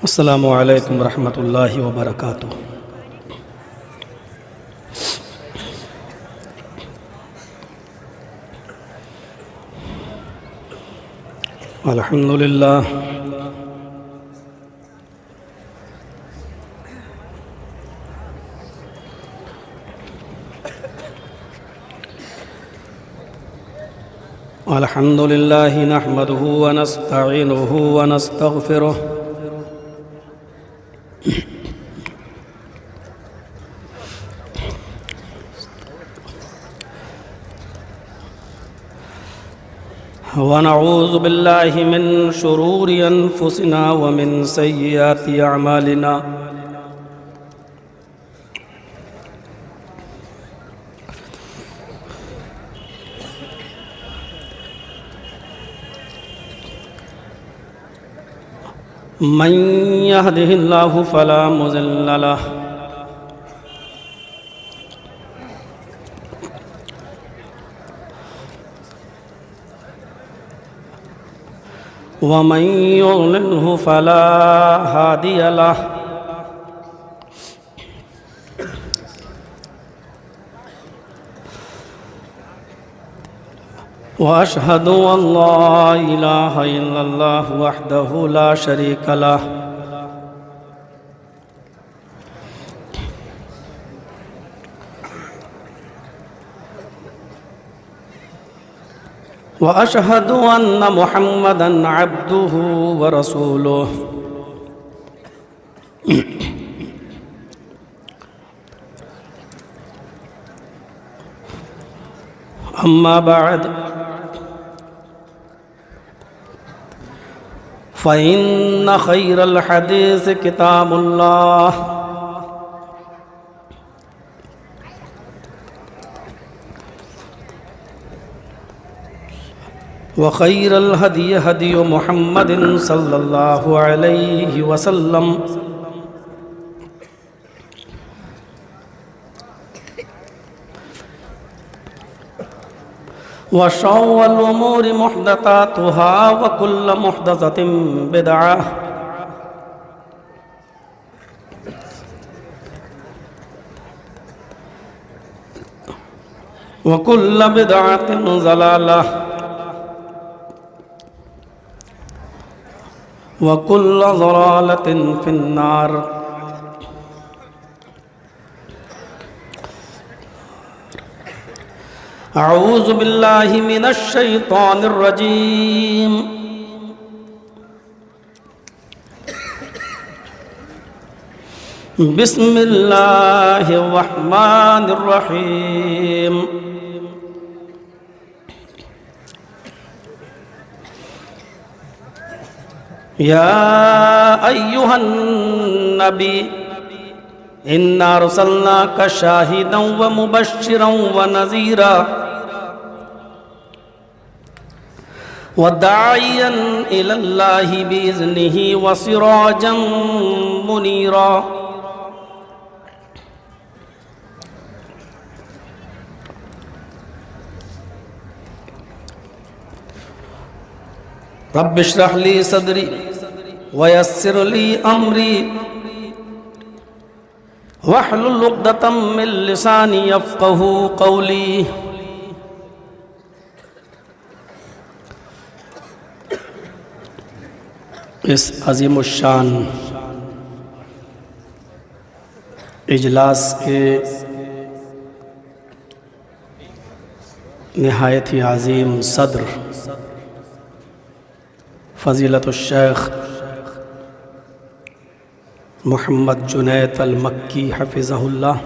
السلام علیکم ورحمۃ اللہ وبرکاتہ۔ الحمد للہ الحمد للہ نحمده ونستعینه ونستغفره ونعوذ باللہ من شرور انفسنا ومن سیئات اعمالنا من يهده الله فلا مضل له ومن يضلله فلا هادي له وأشهد أن لا إله إلا الله وحده لا شريك له وأشهد أن محمدًا عبده ورسوله أما بعد فإن خير الحديث كتاب الله وخير الهدي هدي محمد صلى الله عليه وسلم وشر الأمور محدثاتها وكل محدثة بدعة وكل بدعة ضلالة وكل ضلالة في النار۔ اعوذ باللہ من الشیطان الرجیم بسم اللہ الرحمن الرحیم۔ یا ایہا النبی انا ارسلناک شاہدا ومبشرا ونذیرا وداعیا الی اللہ باذنہ وسراجا منیرا۔ رب اشرح لی صدری ویسر لی امری واحلل عقدۃ من لسانی یفقہوا قولی۔ اس عظیم الشان اجلاس کے نہایت ہی عظیم صدر فضیلت الشیخ محمد جنید المکی حفظہ اللہ،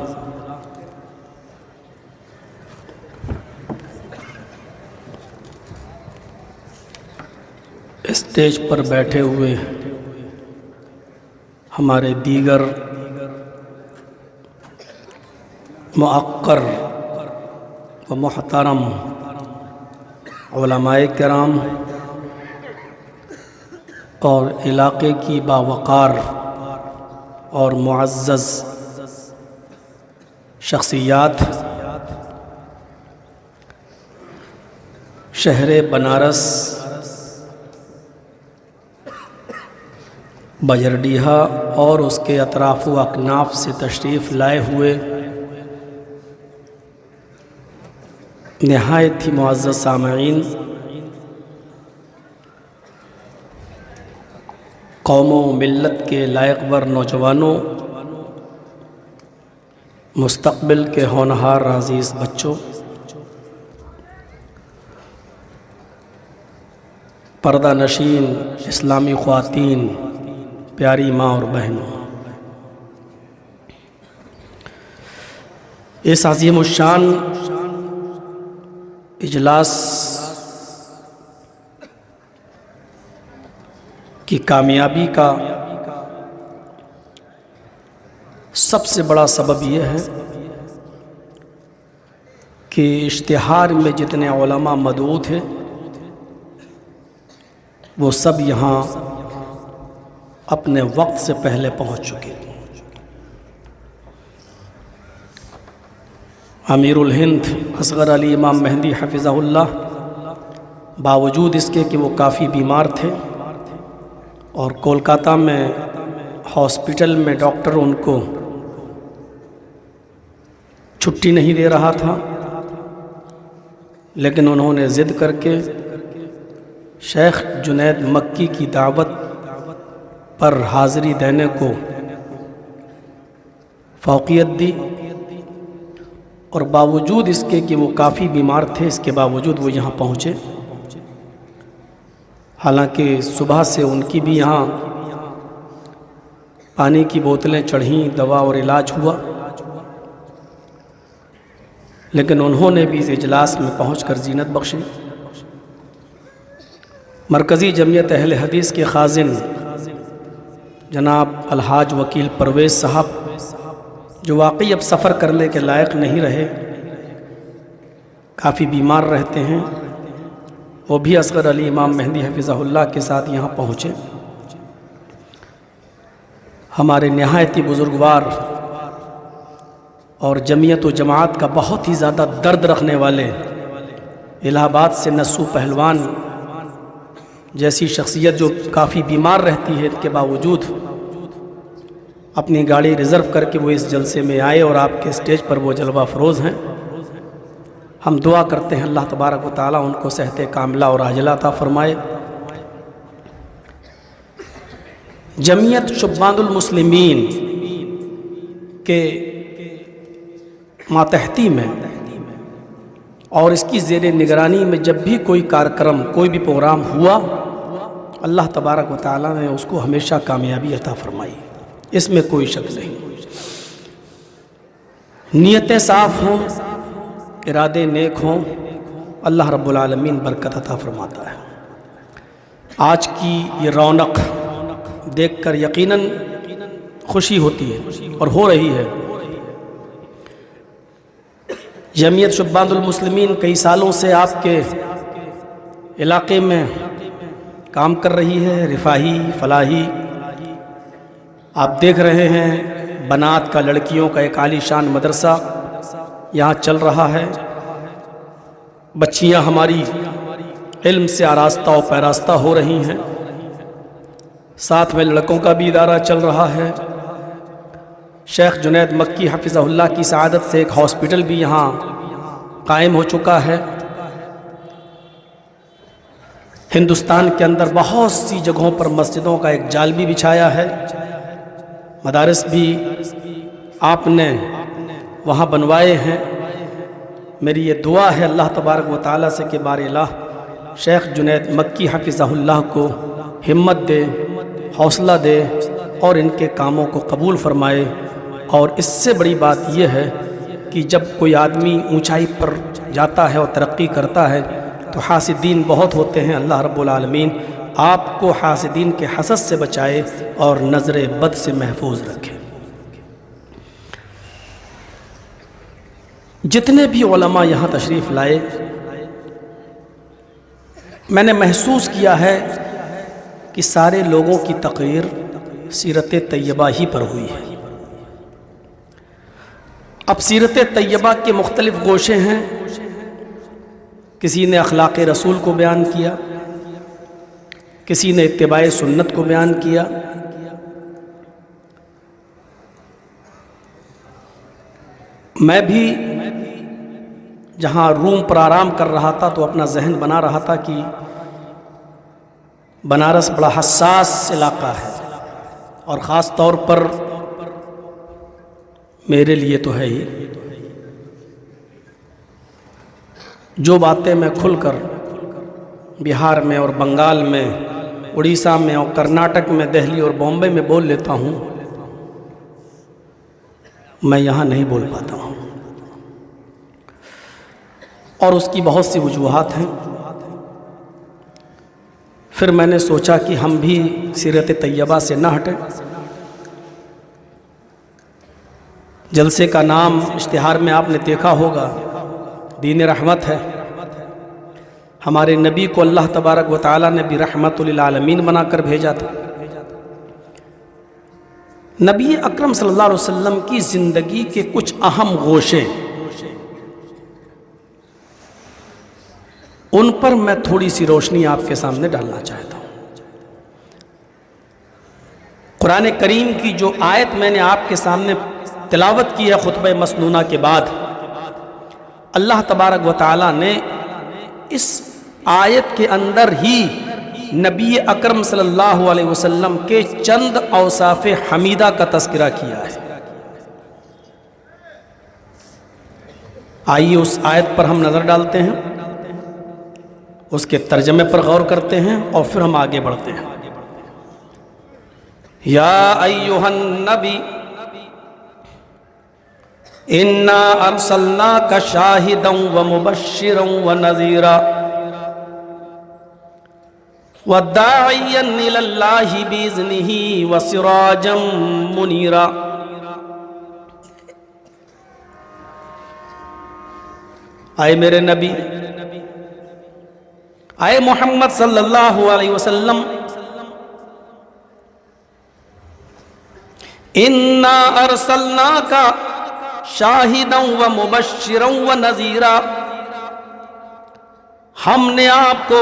اسٹیج پر بیٹھے ہوئے ہمارے دیگر معقر و محترم علماء کرام اور علاقے کی باوقار اور معزز شخصیات، شہر بنارس بجرڈیہا اور اس کے اطراف و اکناف سے تشریف لائے ہوئے نہایت ہی معزز سامعین، قوم و ملت کے لائق ور نوجوانوں، مستقبل کے ہونہار عزیز بچوں، پردہ نشین اسلامی خواتین، پیاری ماں اور بہنوں، اس عظیم الشان اجلاس کی کامیابی کا سب سے بڑا سبب یہ ہے کہ اشتہار میں جتنے علماء مدعو تھے وہ سب یہاں اپنے وقت سے پہلے پہنچ چکے۔ امیر الہند اصغر علی امام مہدی حفظہ اللہ، باوجود اس کے کہ وہ کافی بیمار تھے اور کولکاتہ میں ہاسپٹل میں ڈاکٹر ان کو چھٹی نہیں دے رہا تھا، لیکن انہوں نے ضد کر کے شیخ جنید مکی کی دعوت پر حاضری دینے کو فوقیت دی، اور باوجود اس کے کہ وہ کافی بیمار تھے اس کے باوجود وہ یہاں پہنچے۔ حالانکہ صبح سے ان کی بھی یہاں پانی کی بوتلیں چڑھیں، دوا اور علاج ہوا، لیکن انہوں نے بھی اس اجلاس میں پہنچ کر زینت بخشی۔ مرکزی جمعیت اہل حدیث کے خازن جناب الحاج وکیل پرویز صاحب، جو واقعی اب سفر کرنے کے لائق نہیں رہے، کافی بیمار رہتے ہیں، وہ بھی اصغر علی امام مہدی حفظہ اللہ کے ساتھ یہاں پہنچے۔ ہمارے نہایت ہی بزرگوار اور جمعیت و جماعت کا بہت ہی زیادہ درد رکھنے والے الہ آباد سے نسو پہلوان جیسی شخصیت جو کافی بیمار رہتی ہے، اس کے باوجود اپنی گاڑی ریزرو کر کے وہ اس جلسے میں آئے اور آپ کے اسٹیج پر وہ جلوہ افروز ہیں۔ ہم دعا کرتے ہیں اللہ تبارک و تعالیٰ ان کو صحت کاملہ اور عاجلہ عطا فرمائے۔ جمعیت شبان المسلمین کے ماتحتی میں اور اس کی زیر نگرانی میں جب بھی کوئی کارکرم، کوئی بھی پروگرام ہوا، اللہ تبارک و تعالیٰ نے اس کو ہمیشہ کامیابی عطا فرمائی، اس میں کوئی شک نہیں۔ نیتیں صاف ہوں، ارادے نیک ہوں، اللہ رب العالمین برکت عطا فرماتا ہے۔ آج کی یہ رونق دیکھ کر یقیناً خوشی ہوتی ہے اور ہو رہی ہے۔ جمعیت شبان المسلمین کئی سالوں سے آپ کے علاقے میں کام کر رہی ہے، رفاہی، فلاحی۔ آپ دیکھ رہے ہیں بنات کا، لڑکیوں کا ایک عالی شان مدرسہ یہاں چل رہا ہے، بچیاں ہماری علم سے آراستہ و پیراستہ ہو رہی ہیں، ساتھ میں لڑکوں کا بھی ادارہ چل رہا ہے۔ شیخ جنید مکی حفظہ اللہ کی سعادت سے ایک ہاسپٹل بھی یہاں قائم ہو چکا ہے۔ ہندوستان کے اندر بہت سی جگہوں پر مسجدوں کا ایک جال بھی بچھایا ہے، مدارس بھی آپ نے وہاں بنوائے ہیں۔ میری یہ دعا ہے اللہ تبارک و تعالیٰ سے کہ بار الہ شیخ جنید مکی حفظہ اللہ کو ہمت دے، حوصلہ دے اور ان کے کاموں کو قبول فرمائے۔ اور اس سے بڑی بات یہ ہے کہ جب کوئی آدمی اونچائی پر جاتا ہے اور ترقی کرتا ہے تو حاسدین بہت ہوتے ہیں۔ اللہ رب العالمین آپ کو حاسدین کے حسد سے بچائے اور نظر بد سے محفوظ رکھے۔ جتنے بھی علماء یہاں تشریف لائے، میں نے محسوس کیا ہے کہ سارے لوگوں کی تقریر سیرت طیبہ ہی پر ہوئی ہے۔ اب سیرت طیبہ کے مختلف گوشے ہیں، کسی نے اخلاق رسول کو بیان کیا، کسی نے اتباع سنت کو بیان کیا، میں بھی جہاں روم پر آرام کر رہا تھا تو اپنا ذہن بنا رہا تھا کہ بنارس بڑا حساس علاقہ ہے، اور خاص طور پر میرے لیے تو ہے ہی۔ جو باتیں میں کھل کر بہار میں اور بنگال میں، اڑیسہ میں اور کرناٹک میں، دہلی اور بامبے میں بول لیتا ہوں، میں یہاں نہیں بول پاتا ہوں، اور اس کی بہت سی وجوہات ہیں۔ پھر میں نے سوچا کہ ہم بھی سیرت طیبہ سے نہ ہٹیں۔ جلسے کا نام اشتہار میں آپ نے دیکھا ہوگا، دین رحمت ہے۔ ہمارے نبی کو اللہ تبارک و تعالیٰ نے بھی رحمت للعالمین بنا کر بھیجا تھا۔ نبی اکرم صلی اللہ علیہ وسلم کی زندگی کے کچھ اہم گوشے، ان پر میں تھوڑی سی روشنی آپ کے سامنے ڈالنا چاہتا ہوں۔ قرآن کریم کی جو آیت میں نے آپ کے سامنے تلاوت کی ہے خطبہ مسنونہ کے بعد، اللہ تبارک و تعالیٰ نے اس آیت کے اندر ہی نبی اکرم صلی اللہ علیہ وسلم کے چند اوصاف حمیدہ کا تذکرہ کیا ہے۔ آئیے اس آیت پر ہم نظر ڈالتے ہیں، اس کے ترجمے پر غور کرتے ہیں، اور پھر ہم آگے بڑھتے ہیں۔ یا ایھا النبی انا ارسلناک شاہدا ومبشرا ونذیرا وداعیا الی اللہ باذنہ وسراجا منیرا۔ آئے میرے نبی، آئے محمد صلی اللہ علیہ وسلم، انا ارسلناک شاہدا ومبشرا ونذیرا، ہم نے آپ کو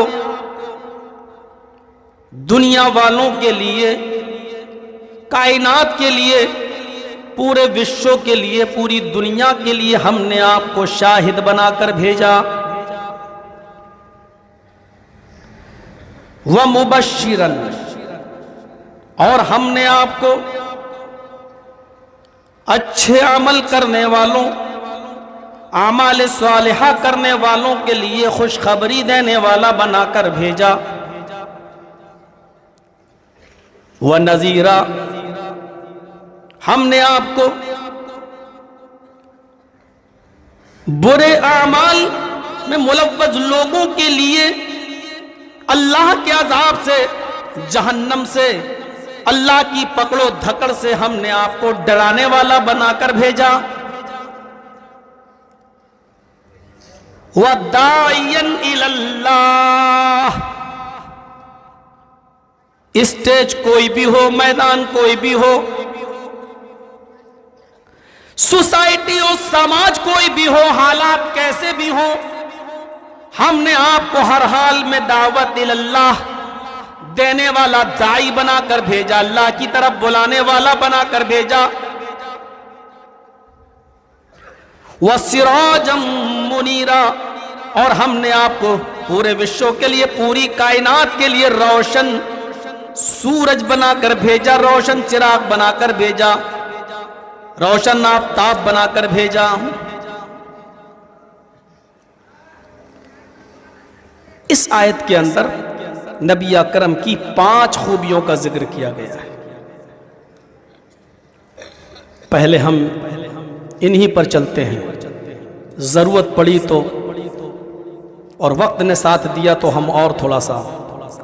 دنیا والوں کے لیے، کائنات کے لیے، پورے وشو کے لیے، پوری دنیا کے لیے ہم نے آپ کو شاہد بنا کر بھیجا، ومبشرا، اور ہم نے آپ کو اچھے عمل کرنے والوں، اعمال صالحہ کرنے والوں کے لیے خوشخبری دینے والا بنا کر بھیجا، وَنَذِيرًا، ہم نے آپ کو برے اعمال میں ملوث لوگوں کے لیے اللہ کے عذاب سے، جہنم سے، اللہ کی پکڑو دھکڑ سے ہم نے آپ کو ڈرانے والا بنا کر بھیجا، وَدَاعِيًا إِلَى اللَّهِ، اسٹیج کوئی بھی ہو، میدان کوئی بھی ہو، سوسائٹی اور سماج کوئی بھی ہو، حالات کیسے بھی ہوں، ہم نے آپ کو ہر حال میں دعوت اللہ دینے والا داعی بنا کر بھیجا، اللہ کی طرف بلانے والا بنا کر بھیجا، وَسِرَاجًا مُنِيرًا، اور ہم نے آپ کو پورے وشو کے لیے، پوری کائنات کے لیے روشن سورج بنا کر بھیجا، روشن چراغ بنا کر بھیجا، روشن آفتاب بنا کر بھیجا۔ اس آیت کے اندر نبی اکرم کی 5 خوبیوں کا ذکر کیا گیا ہے۔ پہلے ہم انہی پر چلتے ہیں، ضرورت پڑی تو اور وقت نے ساتھ دیا تو ہم اور تھوڑا سا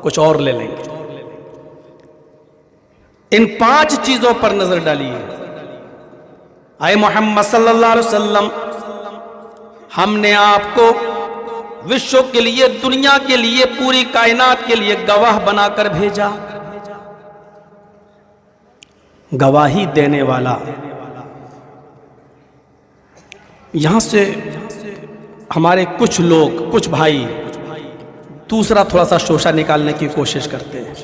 کچھ اور لے لیں گے۔ ان 5 چیزوں پر نظر ڈالیے۔ اے محمد صلی اللہ علیہ وسلم، ہم نے آپ کو وشو کے لیے، دنیا کے لیے، پوری کائنات کے لیے گواہ بنا کر بھیجا، گواہی دینے والا۔ یہاں سے ہمارے کچھ لوگ، کچھ بھائی دوسرا تھوڑا سا شوشہ نکالنے کی کوشش کرتے ہیں۔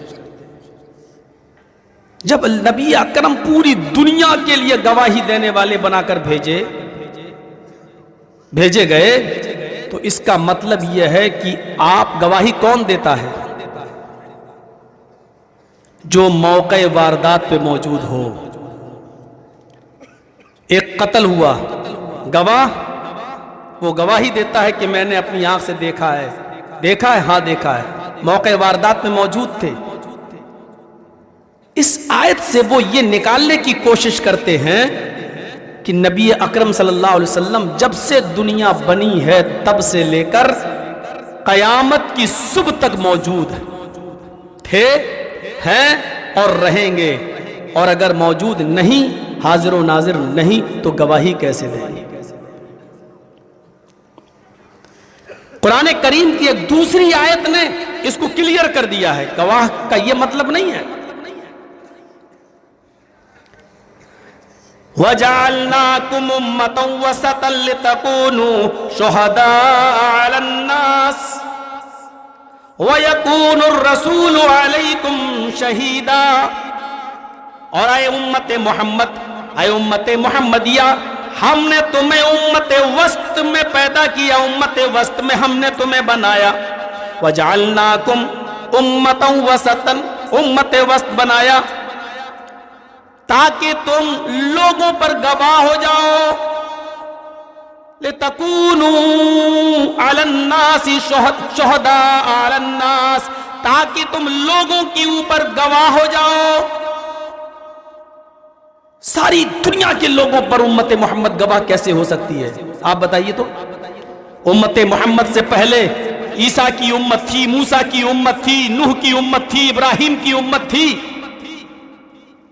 جب نبی اکرم پوری دنیا کے لیے گواہی دینے والے بنا کر بھیجے بھیجے گئے تو اس کا مطلب یہ ہے کہ آپ گواہی کون دیتا ہے؟ جو موقع واردات پہ موجود ہو. ایک قتل ہوا، گواہ وہ گواہی دیتا ہے کہ میں نے اپنی آنکھ سے دیکھا ہے. دیکھا ہے؟ ہاں دیکھا ہے. موقع واردات میں موجود تھے. اس آیت سے وہ یہ نکالنے کی کوشش کرتے ہیں کہ نبی اکرم صلی اللہ علیہ وسلم جب سے دنیا بنی ہے تب سے لے کر قیامت کی صبح تک موجود تھے، ہیں اور رہیں گے. اور اگر موجود نہیں، حاضر و ناظر نہیں، تو گواہی کیسے دیں گے؟ قرآن کریم کی ایک دوسری آیت نے اس کو کلیئر کر دیا ہے. گواہ کا یہ مطلب نہیں ہے. وَجَعَلْنَاكُمْ أُمَّةً وَسَطًا لِتَكُونُوا شُهَدَاءَ عَلَى النَّاسِ وَيَكُونُ الرَّسُولُ عَلَيْكُمْ شَهِيدًا. اور اے امت محمد، اے امت محمدیہ، ہم نے تمہیں امت وسط میں پیدا کیا، امت وسط میں ہم نے تمہیں بنایا. وَجَعَلْنَاكُمْ أُمَّةً وَسَطًا، امت وسط بنایا تاکہ تم لوگوں پر گواہ ہو جاؤ. لِتَكُونُوا عَلَى النَّاسِ شُهَدَاءَ عَلَى النَّاسِ، تاکہ تم لوگوں کے اوپر گواہ ہو جاؤ. ساری دنیا کے لوگوں پر امت محمد گواہ کیسے ہو سکتی ہے؟ آپ بتائیے تو. امت محمد سے پہلے عیسیٰ کی امت تھی، موسیٰ کی امت تھی، نوح کی امت تھی، ابراہیم کی امت تھی.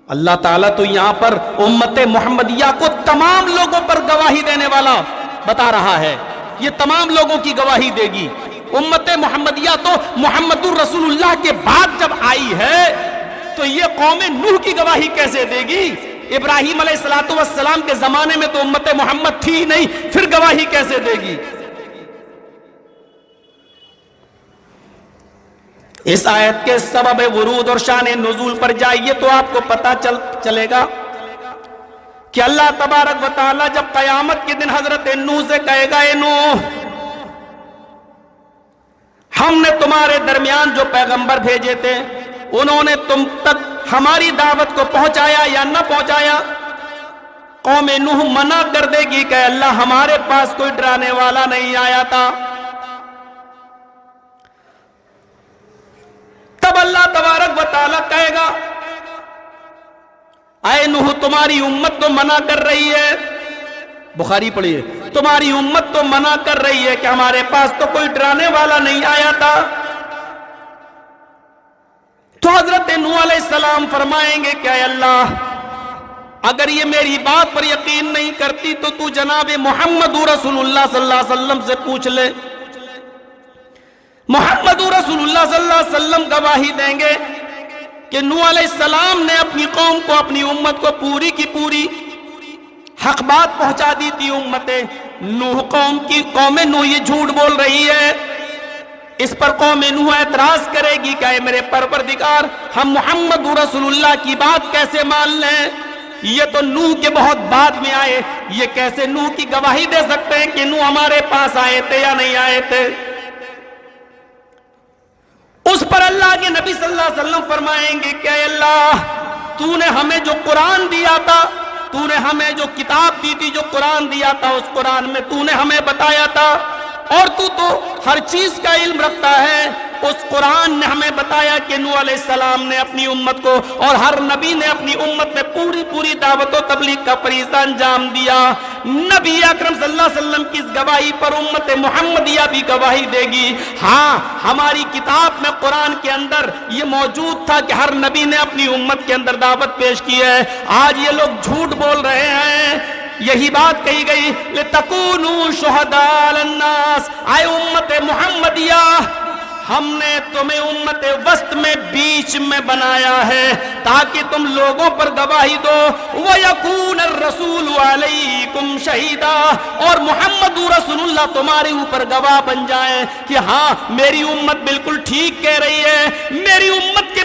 اللہ تعالیٰ تو یہاں پر امت محمدیہ کو تمام لوگوں پر گواہی دینے والا بتا رہا ہے. یہ تمام لوگوں کی گواہی دے گی. امت محمدیہ تو محمد الرسول اللہ کے بعد جب آئی ہے تو یہ قوم نوح کی گواہی کیسے دے گی؟ ابراہیم علیہ السلام کے زمانے میں تو امت محمد تھی نہیں، پھر گواہی کیسے دے گی؟ اس آیت کے سبب ورود اور شان نزول پر جائیے تو آپ کو پتا چلے گا کہ اللہ تبارک و تعالی جب قیامت کے دن حضرت نوح سے کہے گا، اے نوح، ہم نے تمہارے درمیان جو پیغمبر بھیجے تھے انہوں نے تم تک ہماری دعوت کو پہنچایا یا نہ پہنچایا؟ قوم نوح منع کر دے گی کہ اللہ ہمارے پاس کوئی ڈرانے والا نہیں آیا تھا. تب اللہ تبارک و تعالیٰ کہے گا، اے نوح، تمہاری امت تو منع کر رہی ہے، بخاری پڑھیے، تمہاری امت تو منع کر رہی ہے کہ ہمارے پاس تو کوئی ڈرانے والا نہیں آیا تھا. تو حضرت نوح علیہ السلام فرمائیں گے کہ اے اللہ، اگر یہ میری بات پر یقین نہیں کرتی تو جناب محمد رسول اللہ صلی اللہ علیہ وسلم سے پوچھ لے. محمد رسول اللہ صلی اللہ علیہ وسلم گواہی دیں گے کہ نوح علیہ السلام نے اپنی قوم کو، اپنی امت کو پوری کی پوری حق بات پہنچا دی تھی. امت نوح، قوم نوح یہ جھوٹ بول رہی ہے. اس پر قوم نوح اعتراض کرے گی کہ اے میرے پروردگار، ہم محمد رسول اللہ کی بات کیسے مان لیں؟ یہ تو نوح کے بہت بعد میں آئے، یہ کیسے نوح کی گواہی دے سکتے ہیں کہ نوح ہمارے پاس آئے تھے یا نہیں آئے تھے؟ اس پر اللہ کے نبی صلی اللہ علیہ وسلم فرمائیں گے کہ اے اللہ، تو نے ہمیں جو قرآن دیا تھا، تو نے ہمیں جو کتاب دی تھی، جو قرآن دیا تھا، اس قرآن میں تو نے ہمیں بتایا تھا، اور تو ہر چیز کا علم رکھتا ہے. اس قرآن نے ہمیں بتایا کہ نوح علیہ السلام نے اپنی امت کو، اور ہر نبی نے اپنی امت میں پوری دعوت و تبلیغ کا فریضہ انجام دیا. نبی اکرم صلی اللہ علیہ وسلم کی اس گواہی پر امت محمدیہ بھی گواہی دے گی. ہاں، ہماری کتاب میں قرآن کے اندر یہ موجود تھا کہ ہر نبی نے اپنی امت کے اندر دعوت پیش کی ہے. آج یہ لوگ جھوٹ بول رہے ہیں. یہی بات کہی گئی، لِتَكُونُوا شُهَدَاءَ عَلَى النَّاسِ، اے امت محمدیہ، ہم نے تمہیں امت وسط میں بیچ میں بنایا ہے تاکہ تم لوگوں پر گواہی دو. وَيَكُونَ الرَّسُولُ عَلَيْكُمْ شَهِيدًا، اور محمد رسول اللہ تمہارے اوپر گواہ بن جائیں کہ ہاں، میری امت بالکل ٹھیک کہہ رہی ہے، میری امت کے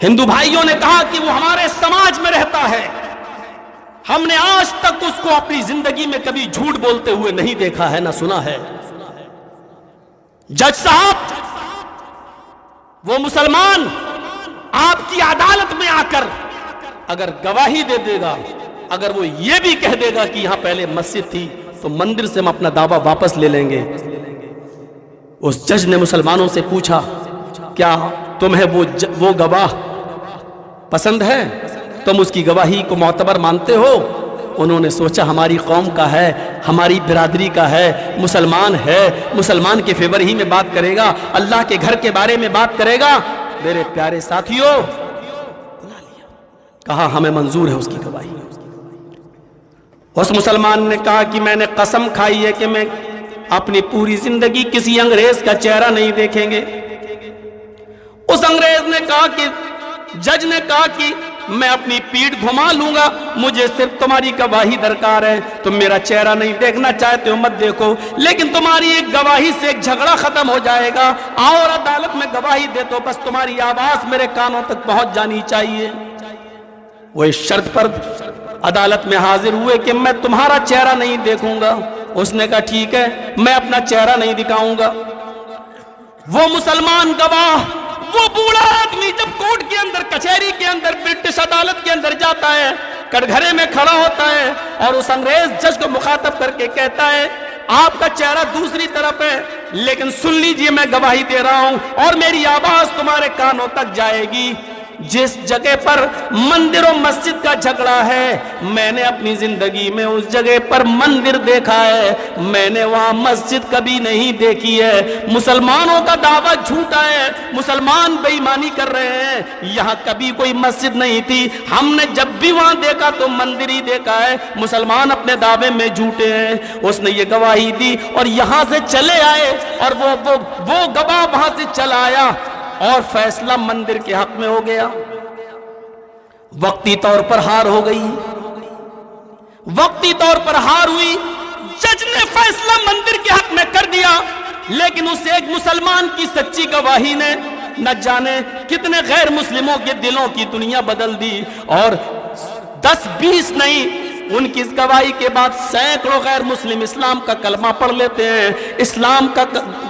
ہندو بھائیوں نے کہا کہ وہ ہمارے سماج میں رہتا ہے، ہم نے آج تک اس کو اپنی زندگی میں کبھی جھوٹ بولتے ہوئے نہیں دیکھا ہے، نہ سنا ہے۔ جج صاحب، وہ مسلمان آپ کی عدالت میں آ کر اگر گواہی دے دے گا، اگر وہ یہ بھی کہہ دے گا کہ یہاں پہلے مسجد تھی، تو مندر سے ہم اپنا دعویٰ واپس لے لیں گے۔ اس جج نے مسلمانوں سے پوچھا، کیا تمہیں وہ گواہ پسند ہے؟ تم اس کی گواہی کو معتبر مانتے ہو؟ انہوں نے سوچا ہماری قوم کا ہے، ہماری برادری کا ہے، مسلمان ہے، مسلمان کے فیور ہی میں بات کرے گا، اللہ کے گھر کے بارے میں بات کرے گا۔ میرے پیارے ساتھیوں، کہا ہمیں منظور ہے اس کی گواہی۔ اس مسلمان نے کہا کہ میں نے قسم کھائی ہے کہ میں اپنی پوری زندگی کسی انگریز کا چہرہ نہیں دیکھیں گے۔ اس انگریز نے کہا کہ جج نے کہا کہ میں اپنی پیٹھ گھما لوں گا، مجھے صرف تمہاری گواہی درکار ہے، تم میرا چہرہ نہیں دیکھنا چاہتے ہو مت دیکھو، لیکن تمہاری ایک گواہی سے ایک جھگڑا ختم ہو جائے گا، آؤ اور عدالت میں گواہی دے تو بس تمہاری آواز میرے کانوں تک پہنچ جانی چاہیے۔ وہ اس شرط پر عدالت میں حاضر ہوئے کہ میں تمہارا چہرہ نہیں دیکھوں گا۔ اس نے کہا ٹھیک ہے، میں اپنا چہرہ نہیں دکھاؤں گا۔ وہ مسلمان گواہ، وہ بوڑھا آدمی جب کورٹ کے اندر، کچہری کے اندر، برٹش عدالت کے اندر جاتا ہے، کٹگھرے میں کھڑا ہوتا ہے اور اس انگریز جج کو مخاطب کر کے کہتا ہے آپ کا چہرہ دوسری طرف ہے، لیکن سن لیجئے میں گواہی دے رہا ہوں اور میری آواز تمہارے کانوں تک جائے گی۔ جس جگہ پر مندر و مسجد کا جھگڑا ہے، میں نے اپنی زندگی میں اس جگہ پر مندر دیکھا ہے، میں نے وہاں مسجد کبھی نہیں دیکھی ہے۔ مسلمانوں کا دعویٰ جھوٹا ہے، مسلمان بے ایمانی کر رہے ہیں، یہاں کبھی کوئی مسجد نہیں تھی، ہم نے جب بھی وہاں دیکھا تو مندر ہی دیکھا ہے، مسلمان اپنے دعوے میں جھوٹے ہیں۔ اس نے یہ گواہی دی اور یہاں سے چلے آئے، اور وہ گواہ وہاں سے چلا آیا اور فیصلہ مندر کے حق میں ہو گیا۔ وقتی طور پر ہار ہو گئی، وقتی طور پر ہار ہوئی، جج نے فیصلہ مندر کے حق میں کر دیا، لیکن اس ایک مسلمان کی سچی گواہی نے نہ جانے کتنے غیر مسلموں کے دلوں کی دنیا بدل دی، اور 10-20 نہیں، ان کی اس گواہی کے بعد سینکڑوں غیر مسلم اسلام کا کلمہ پڑھ لیتے ہیں، اسلام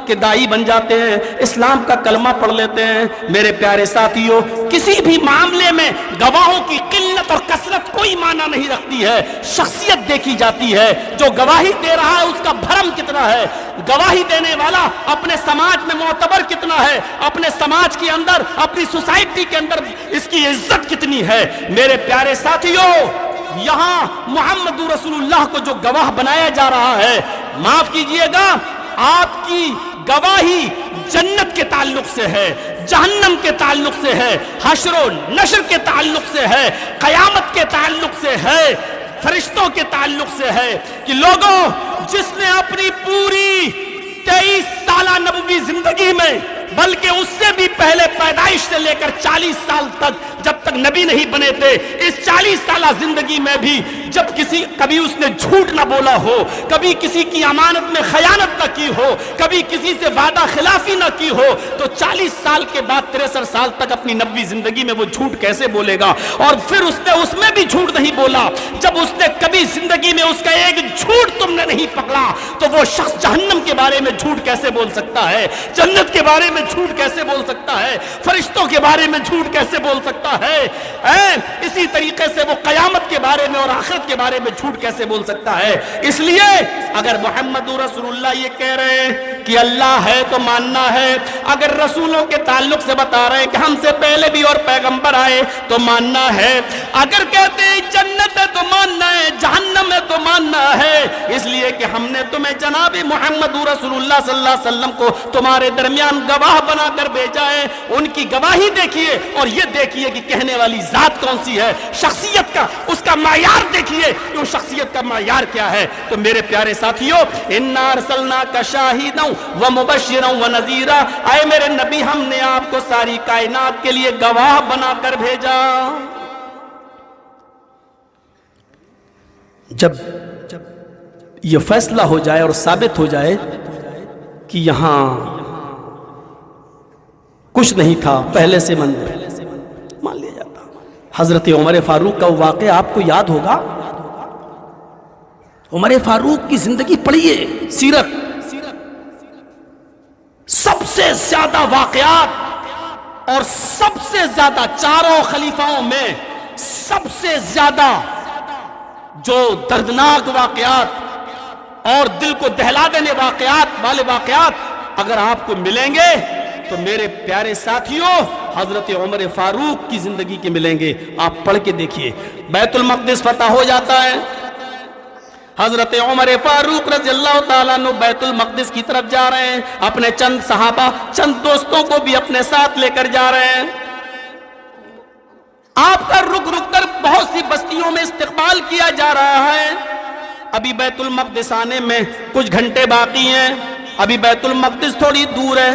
کے داعی بن جاتے ہیں، اسلام کا کلمہ پڑھ لیتے ہیں۔ میرے پیارے ساتھیوں، کسی بھی معاملے میں گواہوں کی قلت اور کثرت کوئی معنی نہیں رکھتی ہے، شخصیت دیکھی جاتی ہے۔ جو گواہی دے رہا ہے اس کا بھرم کتنا ہے، گواہی دینے والا اپنے سماج میں معتبر کتنا ہے، اپنے سماج کے اندر، اپنی سوسائٹی کے اندر اس کی عزت کتنی ہے۔ میرے پیارے ساتھیوں، یہاں محمد رسول اللہ کو جو گواہ بنایا جا رہا ہے، معاف کیجئے گا، آپ کی گواہی جنت کے تعلق سے ہے، جہنم کے تعلق سے ہے، حشر و نشر کے تعلق سے ہے، قیامت کے تعلق سے ہے، فرشتوں کے تعلق سے ہے، کہ لوگوں، جس نے اپنی پوری 23 سالہ نبوی زندگی میں، بلکہ اس سے بھی پہلے پیدائش سے لے کر 40 سال تک، جب تک نبی نہیں بنے تھے، اس 40 سالہ زندگی میں بھی جب کبھی اس نے جھوٹ نہ بولا ہو، کبھی کسی کی امانت میں خیانت نہ کی ہو، کبھی کسی سے وعدہ خلافی نہ کی ہو، تو 40 سال کے بعد 63 سال تک اپنی نبوی زندگی میں وہ جھوٹ کیسے بولے گا؟ اور پھر اس میں بھی جھوٹ نہیں بولا، جب اس نے کبھی زندگی میں اس کا ایک جھوٹ تم نے نہیں پکڑا، تو وہ شخص جہنم کے بارے میں جھوٹ کیسے بول سکتا ہے؟ جنت کے بارے میں جھوٹ کیسے بول سکتا ہے؟ فرشتوں کے بارے میں جھوٹ کیسے بول سکتا ہے؟ اسی طریقے سے وہ قیامت کے بارے میں اور آخرت کے بارے میں جھوٹ کیسے بول سکتا ہے؟ اس لیے اگر محمد رسول اللہ یہ کہہ رہے ہیں کہ اللہ ہے تو ماننا ہے، اگر رسولوں کے تعلق سے بتا رہے ہیں کہ ہم سے پہلے بھی اور پیغمبر آئے تو ماننا ہے، اگر کہتے ہیں جنت ہے تو ماننا ہے، جہنم ہے تو ماننا ہے، اس لیے کہ ہم نے تمہیں جناب محمد رسول اللہ صلی اللہ علیہ وسلم کو تمہارے درمیان گواہ بنا کر بھیجا ہے، ان کی گواہی دیکھیے اور یہ دیکھیے کہ کہنے والی ذات کون سی ہے، شخصیت کا اس کا معیار دیکھیے کہ وہ شخصیت کا معیار کیا ہے۔ تو میرے پیارے ساتھیوں، اِنَّا أَرْسَلْنَاكَ شَاهِدًا وَمُبَشِّرًا وَنَذِيرًا، اے میرے نبی، ہم نے آپ کو ساری کائنات کے لیے گواہ بنا کر بھیجا۔ جب یہ فیصلہ ہو جائے اور ثابت ہو جائے کہ یہاں کچھ نہیں تھا، پہلے سے مندر، حضرت عمر فاروق کا واقعہ آپ کو یاد ہوگا. عمر فاروق کی زندگی پڑھیے، سیرت. سب سے زیادہ واقعات اور سب سے زیادہ چاروں خلیفاؤں میں سب سے زیادہ جو دردناک واقعات اور دل کو دہلا دینے والے واقعات اگر آپ کو ملیں گے تو میرے پیارے ساتھیوں حضرت عمر فاروق کی زندگی کے ملیں گے. آپ پڑھ کے دیکھیے. بیت المقدس فتح ہو جاتا ہے، حضرت عمر فاروق رضی اللہ تعالیٰ عنہ بیت المقدس کی طرف جا رہے ہیں، اپنے چند صحابہ چند دوستوں کو بھی اپنے ساتھ لے کر جا رہے ہیں. آپ کا رک رک کر بہت سی بستیوں میں استقبال کیا جا رہا ہے. ابھی بیت المقدس آنے میں کچھ گھنٹے باقی ہیں، ابھی بیت المقدس تھوڑی دور ہے.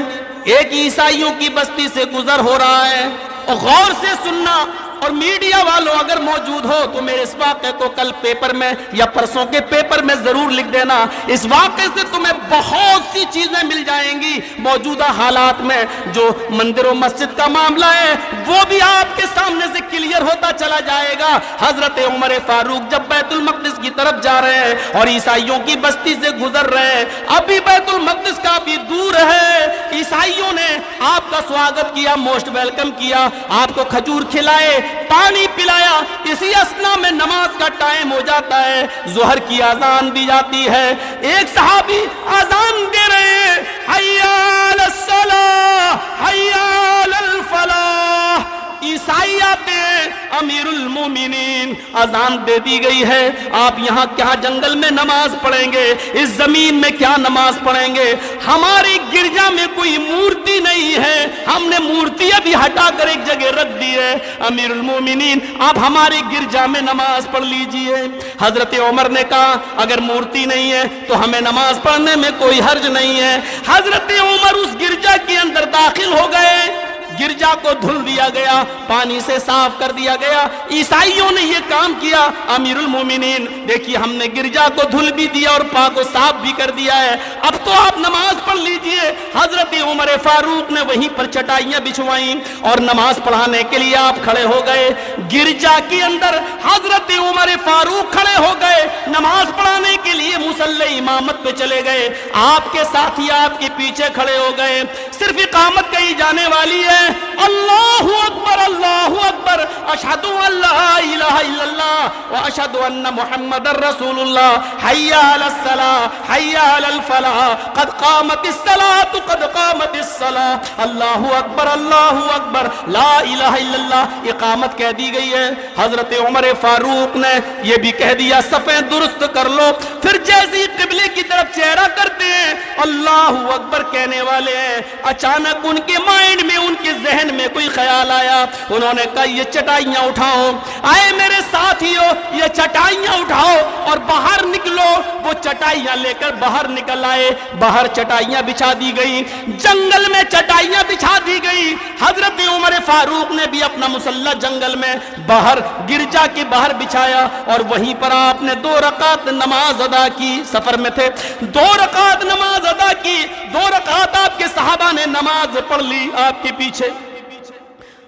ایک عیسائیوں کی بستی سے گزر ہو رہا ہے. اور غور سے سننا، اور میڈیا والوں اگر موجود ہو تو میرے اس واقعے کو کل پیپر میں یا پرسوں کے پیپر میں ضرور لکھ دینا. اس واقعے سے تمہیں بہت سی چیزیں مل جائیں گی. موجودہ حالات میں جو مندر و مسجد کا معاملہ ہے وہ بھی آپ کے سامنے سے کلیئر ہوتا چلا جائے گا. حضرت عمر فاروق جب بیت المقدس کی طرف جا رہے ہیں اور عیسائیوں کی بستی سے گزر رہے ہیں، ابھی بیت المقدس کافی دور ہے. عیسائیوں نے آپ کا سواگت کیا، موسٹ ویلکم کیا، آپ کو کھجور کھلائے، پانی پلایا. اسی اسنا میں نماز کا ٹائم ہو جاتا ہے، ظہر کی اذان دی جاتی ہے. ایک صحابی اذان دے رہے ہیں، حی علی الصلاۃ حی علی الفلاح. عیسائی آتے ہیں، امیر المومنین اذان دے دی گئی ہے، آپ یہاں کیا جنگل میں نماز پڑھیں گے، اس زمین میں کیا نماز پڑھیں گے؟ ہماری گرجا میں کوئی مورتی نہیں ہے، ہم نے مورتیاں بھی ہٹا کر ایک جگہ رکھ دی ہے. امیر المومنین آپ ہماری گرجا میں نماز پڑھ لیجئے. حضرت عمر نے کہا اگر مورتی نہیں ہے تو ہمیں نماز پڑھنے میں کوئی حرج نہیں ہے. حضرت عمر اس گرجا کے اندر داخل ہو گئے. گرجا کو دھل دیا گیا، پانی سے صاف کر دیا گیا. عیسائیوں نے یہ کام کیا. امیر المومنین دیکھیے ہم نے گرجا کو دھل بھی دیا اور پاک و صاف بھی کر دیا ہے، اب تو آپ نماز پڑھ لیجئے. حضرت عمر فاروق نے وہیں پر چٹائیاں بچھوائیں اور نماز پڑھانے کے لیے آپ کھڑے ہو گئے. گرجا کے اندر حضرت عمر فاروق کھڑے ہو گئے، نماز پڑھانے کے لیے مصلی امامت پہ چلے گئے. آپ کے ساتھی آپ کے پیچھے کھڑے ہو گئے. صرف اقامت کہی جانے والی ہے، اللہ اکبر اللہ اکبر، اشہد ان لا الہ الا اللہ واشہد ان محمد رسول اللہ، حی علی الصلاۃ حی علی الفلاح، قد قامت الصلاۃ قد قامت الصلاۃ، اللہ اکبر لا الہ الا اللہ. اقامت کہہ دی گئی ہے. حضرت عمر فاروق نے یہ بھی کہہ دیا صفیں درست کر لو. پھر جیسی قبلے کی طرف چہرہ کرتے ہیں اللہ اکبر کہنے والے ہیں، اچانک ان کے مائنڈ میں ان کے ذہن میں کوئی خیال آیا. انہوں نے کہا یہ چٹائیاں اٹھاؤ. آئے میرے ساتھیوں یہ چٹائیاں اٹھاؤ اور باہر نکلو. وہ چٹائیاں لے کر باہر نکل آئے. باہر چٹائیاں بچھا دی گئی، جنگل میں چٹائیاں بچھا دی گئی. حضرت عمر فاروق نے بھی اپنا مسلح جنگل میں باہر گرجا کے باہر بچھایا اور وہیں پر آپ نے 2 رکعت نماز ادا کی. سفر میں تھے، 2 رکعت نماز ادا کی. 2 رکعت آپ کے صحابہ نے نماز پڑھ لی آپ کے پیچھے.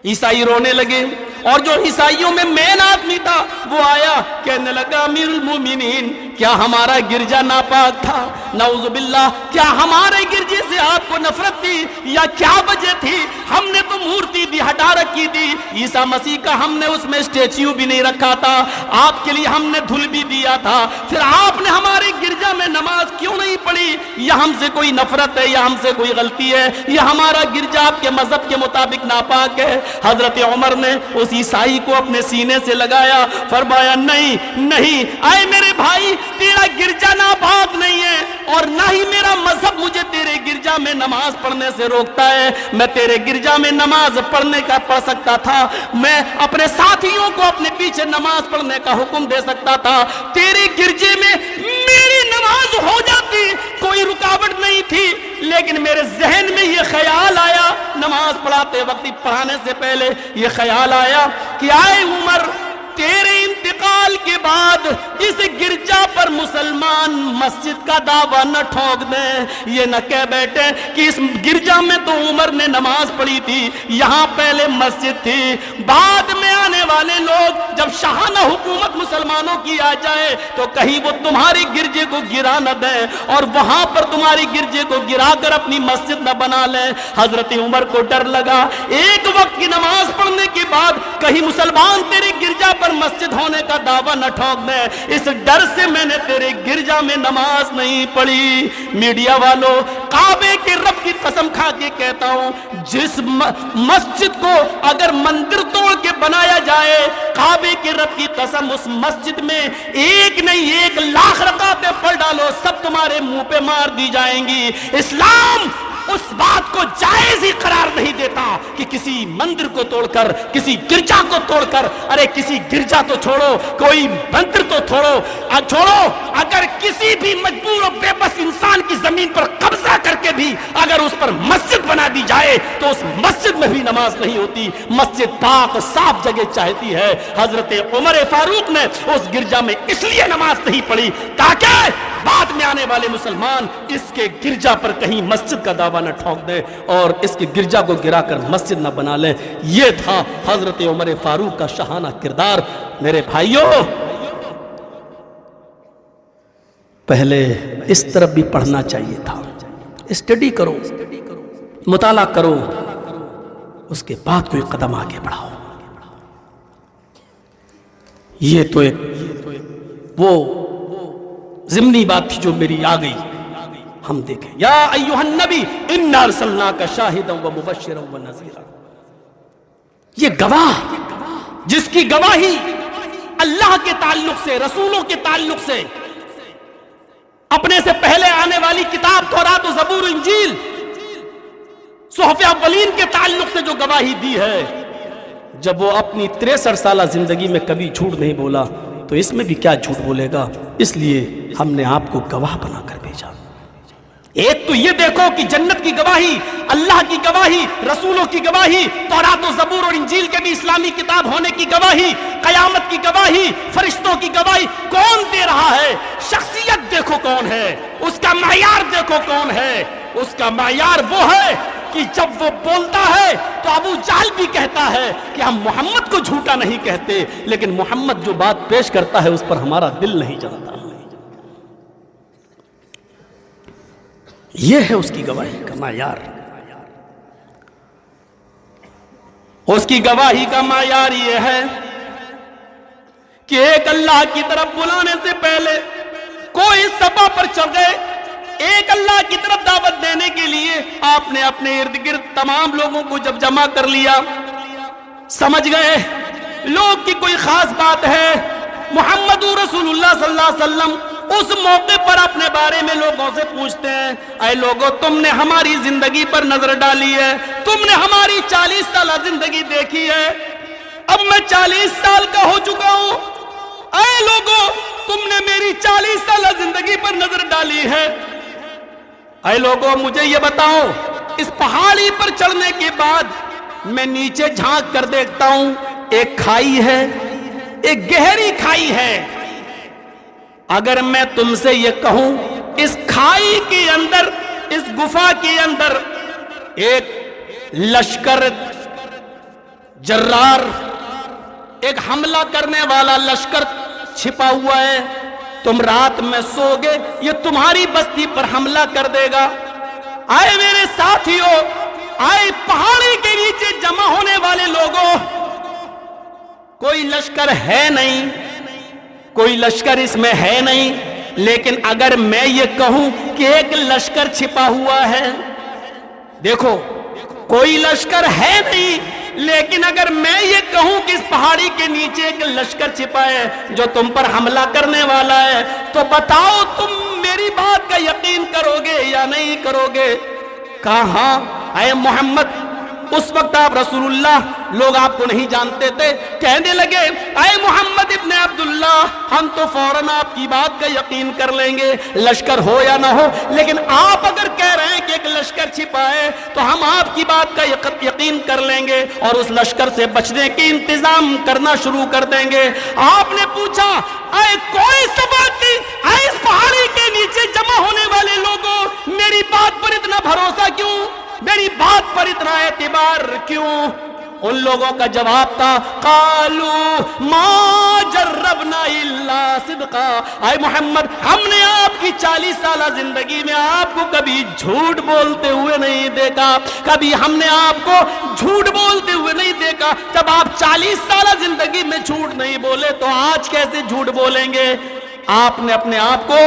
عیسائی رونے لگے اور جو عیسائیوں میں مین آدمی تھا وہ آیا، کہنے لگا امیر المومنین کیا ہمارا گرجا ناپاک تھا؟ نعوذ باللہ، کیا ہمارے گرجے سے آپ کو نفرت تھی یا کیا وجہ تھی؟ ہم نے تو مورتی بھی ہٹا رکھی تھی، عیسیٰ مسیح کا ہم نے اس میں اسٹیچیو بھی نہیں رکھا تھا، آپ کے لیے ہم نے دھل بھی دیا تھا، پھر آپ نے ہمارے گرجا میں نماز کیوں نہیں پڑھی؟ یا ہم سے کوئی نفرت ہے یا ہم سے کوئی غلطی ہے یا ہمارا گرجا آپ کے مذہب کے مطابق ناپاک ہے؟ حضرت عمر نے اس عیسائی کو اپنے سینے سے لگایا، فرمایا نہیں اے میرے بھائی، تیرا گرجا ناپاک نہیں ہے اور نہ ہی میرا مذہب مجھے تیرے گرجا میں نماز پڑھنے سے روکتا ہے. میں تیرے گرجا میں نماز پڑھنے کا پڑھ سکتا تھا، میں اپنے ساتھیوں کو اپنے پیچھے نماز پڑھنے کا حکم دے سکتا تھا. تیرے گرجے میں میری نماز ہو جاتی، کوئی رکاوٹ نہیں تھی، لیکن میرے ذہن میں یہ خیال آیا، نماز پڑھاتے وقت پڑھانے سے پہلے یہ خیال آیا کہ آئے عمر تیرے انتقال کے بعد اس گرجا پر مسلمان مسجد کا دعویٰ نہ ٹھوک دیں، یہ نہ کہہ بیٹھے کہ اس گرجا میں تو عمر نے نماز پڑھی تھی، یہاں پہلے مسجد تھی، بعد میں آنے والے لوگ جب شاہانہ حکومت مسلمانوں کی آ جائے تو کہیں وہ تمہاری گرجے کو گرا نہ دیں اور وہاں پر تمہاری گرجے کو گرا کر اپنی مسجد نہ بنا لیں۔ حضرت عمر کو ڈر لگا ایک وقت کی نماز پڑھنے کے بعد کہیں مسلمان تیری گرجا پر مسجد ہونے کا دعویٰ نہ ٹھوک دیں، اس ڈر سے میں نے تیرے گرجا میں نماز نہیں پڑھی۔ میڈیا والوں، کعبے کے رب کی قسم کھا کے کہتا ہوں، جس مسجد کو اگر مندر توڑ کے بنایا جائے، کعبے کے رب کی قسم اس مسجد میں ایک نہیں 1,00,000 رکعتیں پڑھ ڈالو، سب تمہارے منہ پہ مار دی جائیں گی۔ اسلام اس بات کو جائز ہی قرار نہیں دیتا کہ کسی مندر کو توڑ کر، کسی گرجا کو توڑ کر، ارے کسی گرجا تو چھوڑو، کوئی مندر تو چھوڑو، اگر کسی بھی مجبور و بے بس انسان کی زمین پر قبضہ کر کے بھی اگر اس پر مسجد بنا دی جائے تو اس مسجد میں بھی نماز نہیں ہوتی۔ مسجد پاک صاف جگہ چاہتی ہے۔ حضرت عمر فاروق نے اس گرجا میں اس لیے نماز نہیں پڑھی تاکہ بعد میں آنے والے مسلمان اس کے گرجا پر کہیں مسجد کا دعویٰ نہ ٹھوک دے اور اس کے گرجا کو گرا کر مسجد نہ بنا لے۔ یہ تھا حضرت عمر فاروق کا شاہانہ کردار۔ میرے بھائیوں، پہلے اس طرف بھی پڑھنا چاہیے تھا، اسٹڈی کرو، مطالعہ کرو، اس کے بعد کوئی قدم آگے بڑھاؤ۔ یہ تو ایک وہ ضمنی بات تھی جو میری آ گئی۔ ہم دیکھیں، یا ایھا النبی انا ارسلناک شاہدا ومبشرا ونذیرا، یہ گواہ جس کی گواہی اللہ کے تعلق سے، رسولوں کے تعلق سے، اپنے سے پہلے آنے والی کتاب تورات و زبور انجیل، صحف اولین کے تعلق سے جو گواہی دی ہے، جب وہ اپنی 63 سالہ زندگی میں کبھی جھوٹ نہیں بولا تو اس میں بھی کیا جھوٹ بولے گا؟ اس لیے ہم نے آپ کو گواہ بنا کر بھیجا۔ ایک تو یہ دیکھو کہ جنت کی گواہی، اللہ کی گواہی، رسولوں کی گواہی، تورات و زبور اور انجیل کے بھی اسلامی کتاب ہونے کی گواہی، قیامت کی گواہی، فرشتوں کی گواہی کون دے رہا ہے؟ شخصیت دیکھو کون ہے، اس کا معیار دیکھو کون ہے۔ اس کا معیار وہ ہے کہ جب وہ بولتا ہے تو ابو جہل بھی کہتا ہے کہ ہم محمد کو جھوٹا نہیں کہتے، لیکن محمد جو بات پیش کرتا ہے اس پر ہمارا دل نہیں جلتا۔ یہ ہے اس کی گواہی کا معیار۔ اس کی گواہی کا معیار یہ ہے کہ ایک اللہ کی طرف بلانے سے پہلے کوئی صفا پر چڑھ گئے، ایک اللہ کی طرف دعوت دینے کے لیے آپ نے اپنے ارد گرد تمام لوگوں کو جب جمع کر لیا، سمجھ گئے لوگ کی کوئی خاص بات ہے، محمد رسول اللہ صلی اللہ علیہ وسلم اس موقع پر اپنے بارے میں لوگوں سے پوچھتے ہیں، اے لوگوں تم نے ہماری زندگی پر نظر ڈالی ہے، تم نے ہماری 40 سالہ زندگی دیکھی ہے، اب میں 40 سال کا ہو چکا ہوں، اے لوگوں تم نے میری 40 سالہ زندگی پر نظر ڈالی ہے، اے لوگوں مجھے یہ بتاؤ، اس پہاڑی پر چڑھنے کے بعد میں نیچے جھانک کر دیکھتا ہوں ایک کھائی ہے، ایک گہری کھائی ہے، اگر میں تم سے یہ کہوں اس کھائی کے اندر، اس گفا کے اندر ایک لشکر جرار، ایک حملہ کرنے والا لشکر چھپا ہوا ہے، تم رات میں سو گے یہ تمہاری بستی پر حملہ کر دے گا، آئے میرے ساتھیوں، آئے پہاڑی کے نیچے جمع ہونے والے لوگوں، کوئی لشکر ہے نہیں، کوئی لشکر اس میں ہے نہیں، لیکن اگر میں یہ کہوں کہ ایک لشکر چھپا ہوا ہے، دیکھو کوئی لشکر ہے نہیں، لیکن اگر میں یہ کہوں کہ اس پہاڑی کے نیچے ایک لشکر چھپا ہے جو تم پر حملہ کرنے والا ہے، تو بتاؤ تم میری بات کا یقین کرو گے یا نہیں کرو گے؟ کہا ہاں اے محمد اس وقت آپ رسول اللہ، لوگ آپ کو نہیں جانتے تھے، کہنے لگے اے محمد ابن عبداللہ ہم تو فوراً آپ کی بات کا یقین کر لیں گے، لشکر ہو یا نہ ہو، لیکن آپ اگر کہہ رہے ہیں کہ ایک لشکر چھپا ہے تو ہم آپ کی بات کا یقین کر لیں گے اور اس لشکر سے بچنے کے انتظام کرنا شروع کر دیں گے۔ آپ نے پوچھا اے کوئی سبق کی، اے اس پہاڑی کے نیچے جمع ہونے والے لوگوں، میری بات پر اتنا بھروسہ کیوں، میری بات پر اتنا اعتبار کیوں؟ ان لوگوں کا جواب تھا قالوا ما جربنا الا صدقا، اے محمد ہم نے آپ کی 40 سالہ زندگی میں آپ کو کبھی جھوٹ بولتے ہوئے نہیں دیکھا، کبھی ہم نے آپ کو جھوٹ بولتے ہوئے نہیں دیکھا۔ جب آپ 40 سالہ زندگی میں جھوٹ نہیں بولے تو آج کیسے جھوٹ بولیں گے؟ آپ نے اپنے آپ کو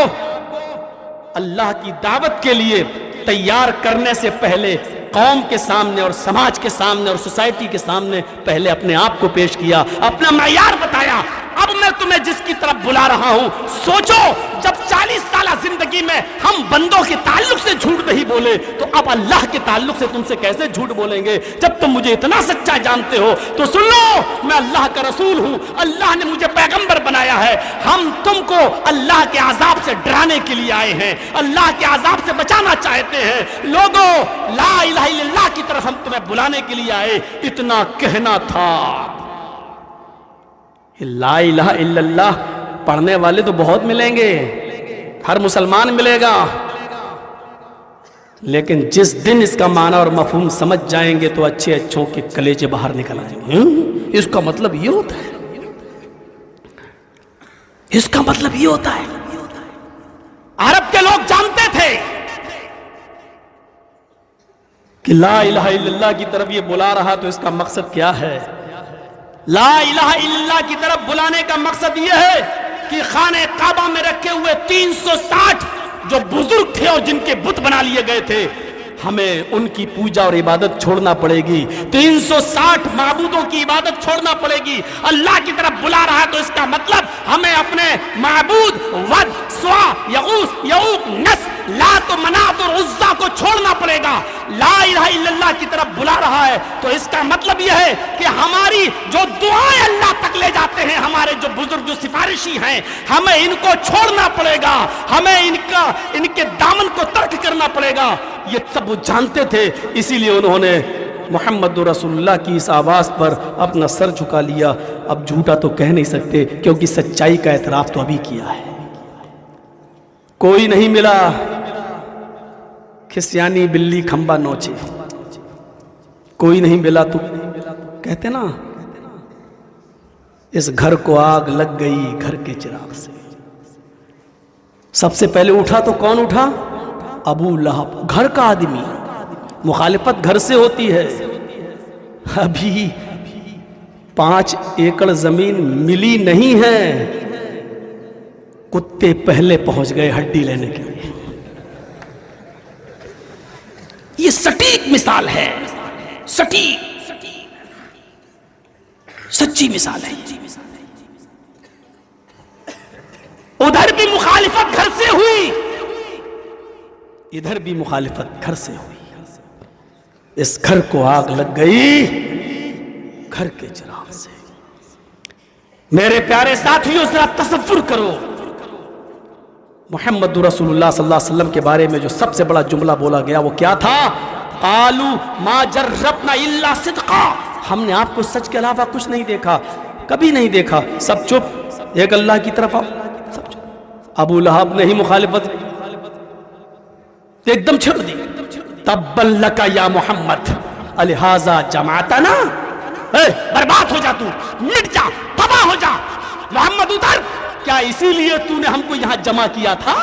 اللہ کی دعوت کے لیے تیار کرنے سے پہلے قوم کے سامنے اور سماج کے سامنے اور سوسائٹی کے سامنے پہلے اپنے آپ کو پیش کیا، اپنا معیار بتایا۔ اب میں تمہیں جس کی طرف بلا رہا ہوں، سوچو جب 40 سالہ زندگی میں ہم بندوں کے تعلق سے جھوٹ نہیں بولے تو اب اللہ کے تعلق سے تم سے کیسے جھوٹ بولیں گے؟ جب تم مجھے اتنا سچا جانتے ہو تو سن لو، میں اللہ کا رسول ہوں، اللہ نے مجھے پیغمبر بنایا ہے، ہم تم کو اللہ کے عذاب سے ڈرانے کے لیے آئے ہیں، اللہ کے عذاب سے بچانا چاہتے ہیں۔ لوگوں لا الہ الا اللہ کی طرف ہم تمہیں بلانے کے لیے آئے، اتنا کہنا تھا۔ لا الہ الا اللہ پڑھنے والے تو بہت ملیں گے، ہر مسلمان ملے گا، لیکن جس دن اس کا معنی اور مفہوم سمجھ جائیں گے تو اچھے اچھوں کے کلیجے باہر نکل آئیں گے۔ اس کا مطلب یہ ہوتا ہے، اس کا مطلب یہ ہوتا ہے۔ عرب کے لوگ جانتے تھے کہ لا الہ الا اللہ کی طرف یہ بلا رہا تو اس کا مقصد کیا ہے؟ لا الہ الا اللہ کی طرف بلانے کا مقصد یہ ہے کہ خانہ کعبہ میں رکھے ہوئے 360 جو بزرگ تھے اور جن کے بت بنا لیے گئے تھے، ہمیں ان کی پوجا اور عبادت چھوڑنا پڑے گی، 360 معبودوں کی عبادت چھوڑنا پڑے گی۔ اللہ کی طرف بلا رہا ہے تو اس کا مطلب ہمیں اپنے معبود ود، سوا، یغوث، یعوق، نس، لات و منات اور عزا کو چھوڑنا پڑے گا۔ لا الہ الا اللہ کی طرف بلا رہا ہے تو اس کا مطلب یہ ہے کہ ہماری جو دعائیں اللہ تک لے جاتے ہیں، ہمارے جو بزرگ جو سفارشی ہیں، ہمیں ان کو چھوڑنا پڑے گا، ہمیں ان کے دامن کو ترک کرنا پڑے گا۔ یہ سب وہ جانتے تھے، اسی لیے انہوں نے محمد رسول اللہ کی اس آواز پر اپنا سر جھکا لیا۔ اب جھوٹا تو کہہ نہیں سکتے کیونکہ سچائی کا اعتراف تو ابھی کیا ہے۔ کوئی نہیں ملا، کھسیانی بلی کھمبا نوچے، کوئی نہیں ملا تو کہتے نا اس گھر کو آگ لگ گئی گھر کے چراغ سے۔ سب سے پہلے اٹھا تو کون اٹھا؟ ابو لہب، گھر کا آدمی۔ مخالفت گھر سے ہوتی ہے۔ ابھی 5 ایکڑ زمین ملی نہیں ہے، کتے پہلے پہنچ گئے ہڈی لینے کے لیے۔ یہ سٹیک مثال ہے، سٹیک سچی مثال ہے۔ ادھر بھی مخالفت گھر سے ہوئی، ادھر بھی مخالفت گھر سے ہوئی۔ اس گھر کو آگ لگ گئی گھر کے چراغ سے۔ میرے پیارے ساتھیوں ذرا تصور کرو، محمد رسول اللہ صلی اللہ علیہ وسلم کے بارے میں جو سب سے بڑا جملہ بولا گیا وہ کیا تھا؟ قالوا ما جربنا الا صدقا، ہم نے آپ کو سچ کے علاوہ کچھ نہیں دیکھا، کبھی نہیں دیکھا۔ سب چپ، ایک اللہ کی طرف آؤ، سب چپ۔ ابو لہب نے ہی مخالفت ایک دم چھوڑ دی۔ تبا لک یا محمد الہذا جمعتنا، برباد ہو جا، تو مٹ جا، تباہ ہو جا، محمد اتر، کیا اسی لیے تو نے ہم کو یہاں جمع کیا تھا؟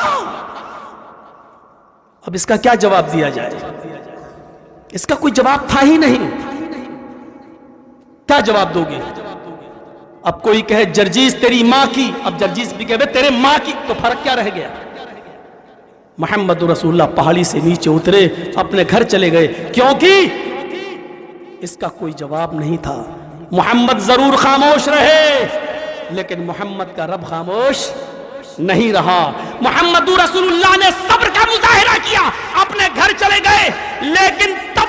اب اس کا کیا جواب دیا جائے؟ اس کا کوئی جواب تھا ہی نہیں، کیا جواب دو گے؟ اب کوئی کہے جرجیس تیری ماں کی، اب جرجیس بھی کہے تیرے ماں کی، تو فرق کیا رہ گیا؟ محمد رسول اللہ پہاڑی سے نیچے اترے، اپنے گھر چلے گئے، کیونکہ اس کا کوئی جواب نہیں تھا۔ محمد ضرور خاموش رہے لیکن محمد کا رب خاموش نہیں رہا۔ محمد رسول اللہ نے صبر کا مظاہرہ کیا، اپنے گھر چلے گئے، لیکن تب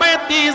35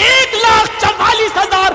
1,44,000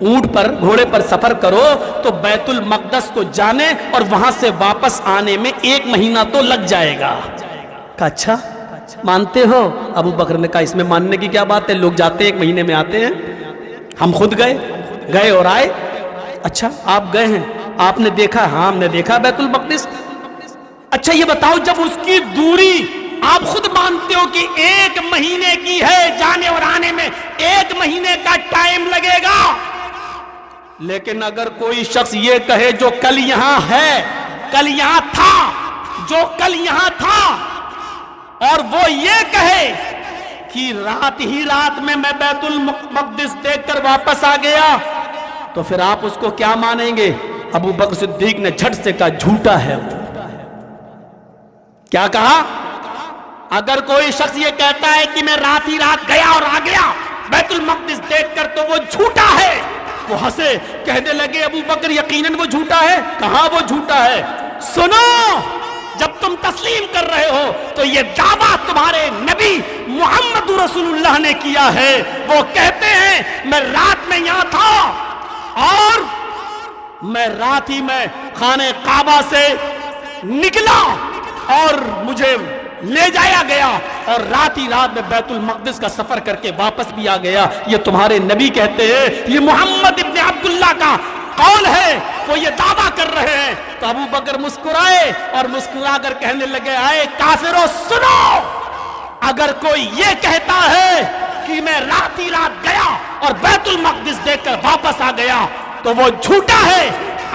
اونٹ پر گھوڑے پر سفر کرو تو بیت المقدس کو جانے اور وہاں سے واپس آنے میں 1 مہینہ تو لگ جائے گا. کہا اچھا مانتے ہو؟ ابو بکر نے کہا اس میں ماننے کی کیا بات ہے، لوگ جاتے ہیں 1 مہینے میں آتے ہیں، ہم خود گئے اور آئے. اچھا آپ گئے ہیں، آپ نے دیکھا؟ ہاں ہم نے دیکھا بیت المقدس. اچھا یہ بتاؤ جب اس کی دوری آپ خود مانتے ہو کہ 1 مہینے کی ہے، جانے اور آنے میں 1 مہینے کا ٹائم لگے گا، لیکن اگر کوئی شخص یہ کہے جو کل یہاں ہے، کل یہاں تھا، جو کل یہاں تھا، اور وہ یہ کہے کہ رات ہی رات میں بیت المقدس دیکھ کر واپس آ گیا، تو پھر آپ اس کو کیا مانیں گے؟ ابو بکر صدیق نے جھٹ سے کہا جھوٹا ہے وہ. کیا کہا؟ اگر کوئی شخص یہ کہتا ہے کہ میں رات ہی رات گیا اور آ گیا بیت المقدس دیکھ کر، تو وہ جھوٹا ہے. وہ ہنسے، کہنے لگے ابو بکر یقیناً وہ جھوٹا ہے. کہاں وہ جھوٹا ہے؟ سنو، جب تم تسلیم کر رہے ہو تو یہ دعویٰ تمہارے نبی محمد رسول اللہ نے کیا ہے. وہ کہتے ہیں میں رات میں یہاں تھا اور میں رات ہی میں خانہ کعبہ سے نکلا اور مجھے لے جایا گیا اور رات ہی رات میں بیت المقدس کا سفر کر کے واپس بھی آ گیا. یہ تمہارے نبی کہتے ہیں، یہ محمد ابن عبداللہ کا قول ہے، وہ یہ دعویٰ کر رہے ہیں. تو ابو بکر مسکرائے اور مسکرا کر کہنے لگے آئے کافروں سنو، اگر کوئی یہ کہتا ہے کہ میں رات ہی رات گیا اور بیت المقدس دیکھ کر واپس آ گیا تو وہ جھوٹا ہے.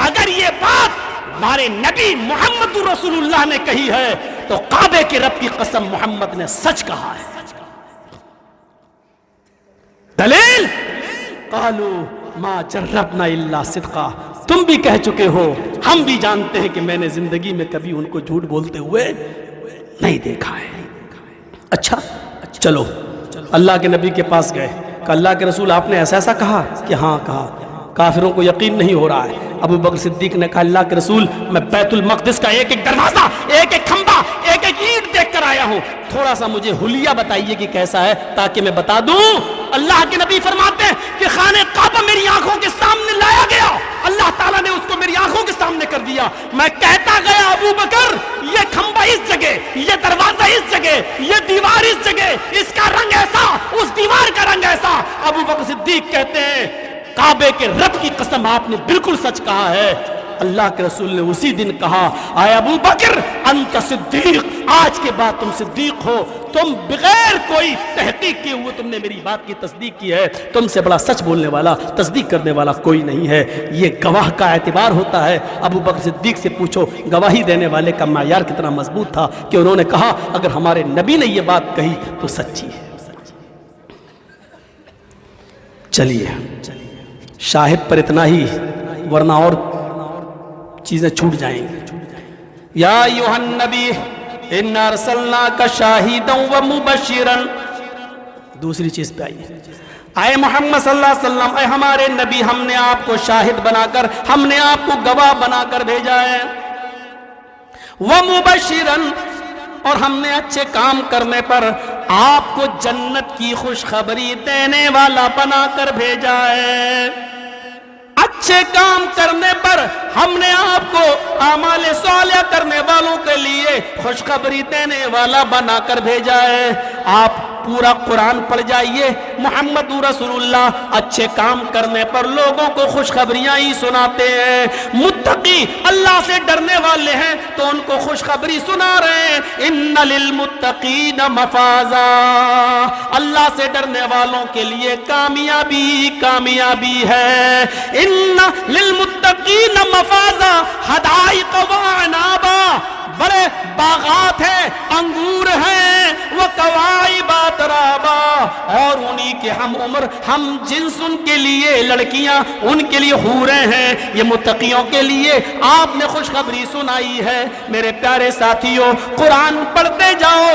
اگر یہ بات ہمارے نبی محمد رسول اللہ نے کہی ہے تو کعبے کے رب کی قسم محمد نے سچ کہا ہے. دلیل قالوا ما جربنا الا صدقا، تم بھی کہہ چکے ہو، ہم بھی جانتے ہیں کہ میں نے زندگی میں کبھی ان کو جھوٹ بولتے ہوئے نہیں دیکھا ہے. اچھا چلو اللہ کے نبی کے پاس گئے، کہ اللہ کے رسول آپ نے ایسا ایسا کہا؟ کہ ہاں کہا. کافروں کو یقین نہیں ہو رہا ہے. ابو بکر صدیق نے کہا اللہ کے رسول میں بیت المقدس کا ایک ایک دروازہ، ایک ایک کھمبا، ایک ایک اینٹ دیکھ کر آیا ہوں، تھوڑا سا مجھے حلیہ بتائیے کہ کیسا ہے تاکہ میں بتا دوں. اللہ کے نبی فرماتے ہیں کہ خانہ کعبہ میری آنکھوں کے سامنے لایا گیا، اللہ تعالیٰ نے اس کو میری آنکھوں کے سامنے کر دیا. میں کہتا گیا ابو بکر یہ کھمبا اس جگہ، یہ دروازہ اس جگہ، یہ دیوار اس جگہ، اس کا رنگ ایسا، اس دیوار کا رنگ ایسا. ابو بکر صدیق کہتے ہیں کعبے کے رب کی قسم آپ نے بالکل سچ کہا ہے. اللہ کے رسول نے اسی دن کہا اے ابو بکر انت صدیق، آج کے بعد تم صدیق ہو، تم بغیر کوئی تحقیق کیے ہوئے تم نے میری بات کی تصدیق کی ہے، تم سے بڑا سچ بولنے والا، تصدیق کرنے والا کوئی نہیں ہے. یہ گواہ کا اعتبار ہوتا ہے. ابو بکر صدیق سے پوچھو گواہی دینے والے کا معیار کتنا مضبوط تھا کہ انہوں نے کہا اگر ہمارے نبی نے یہ بات کہی تو سچی ہے. چلیے شاہد پر اتنا ہی، ورنہ اور چیزیں چھوٹ جائیں گی. یا ایھا النبی انا ارسلناک شاہدا ومبشرا. دوسری چیز پہ آئیے، اے محمد صلی اللہ علیہ وسلم، اے ہمارے نبی، ہم نے آپ کو شاہد بنا کر، ہم نے آپ کو گواہ بنا کر بھیجا ہے. ومبشرا، اور ہم نے اچھے کام کرنے پر آپ کو جنت کی خوشخبری دینے والا بنا کر بھیجا ہے. اچھے کام کرنے پر ہم نے آپ کو اعمال صالحہ کرنے والوں کے لیے خوشخبری دینے والا بنا کر بھیجا ہے. آپ پورا قرآن پڑھ جائیے، محمد رسول اللہ اچھے کام کرنے پر لوگوں کو خوشخبریاں ہی سناتے ہیں. متقی اللہ سے ڈرنے والے ہیں تو ان کو خوشخبری سنا رہے ہیں. ان للمتقین مفازا، اللہ سے ڈرنے والوں کے لیے کامیابی کامیابی ہے. ان للمتقین مفازا حدائق وعنابا، بڑے باغات ہیں، انگور ہیں، وکواعب اترابا، اور انہی کے ہم عمر ہم جنس ان کے لیے لڑکیاں، ان کے لیے حوریں ہیں. یہ متقیوں کے لیے آپ نے خوشخبری سنائی ہے. میرے پیارے ساتھیوں قرآن پڑھتے جاؤ،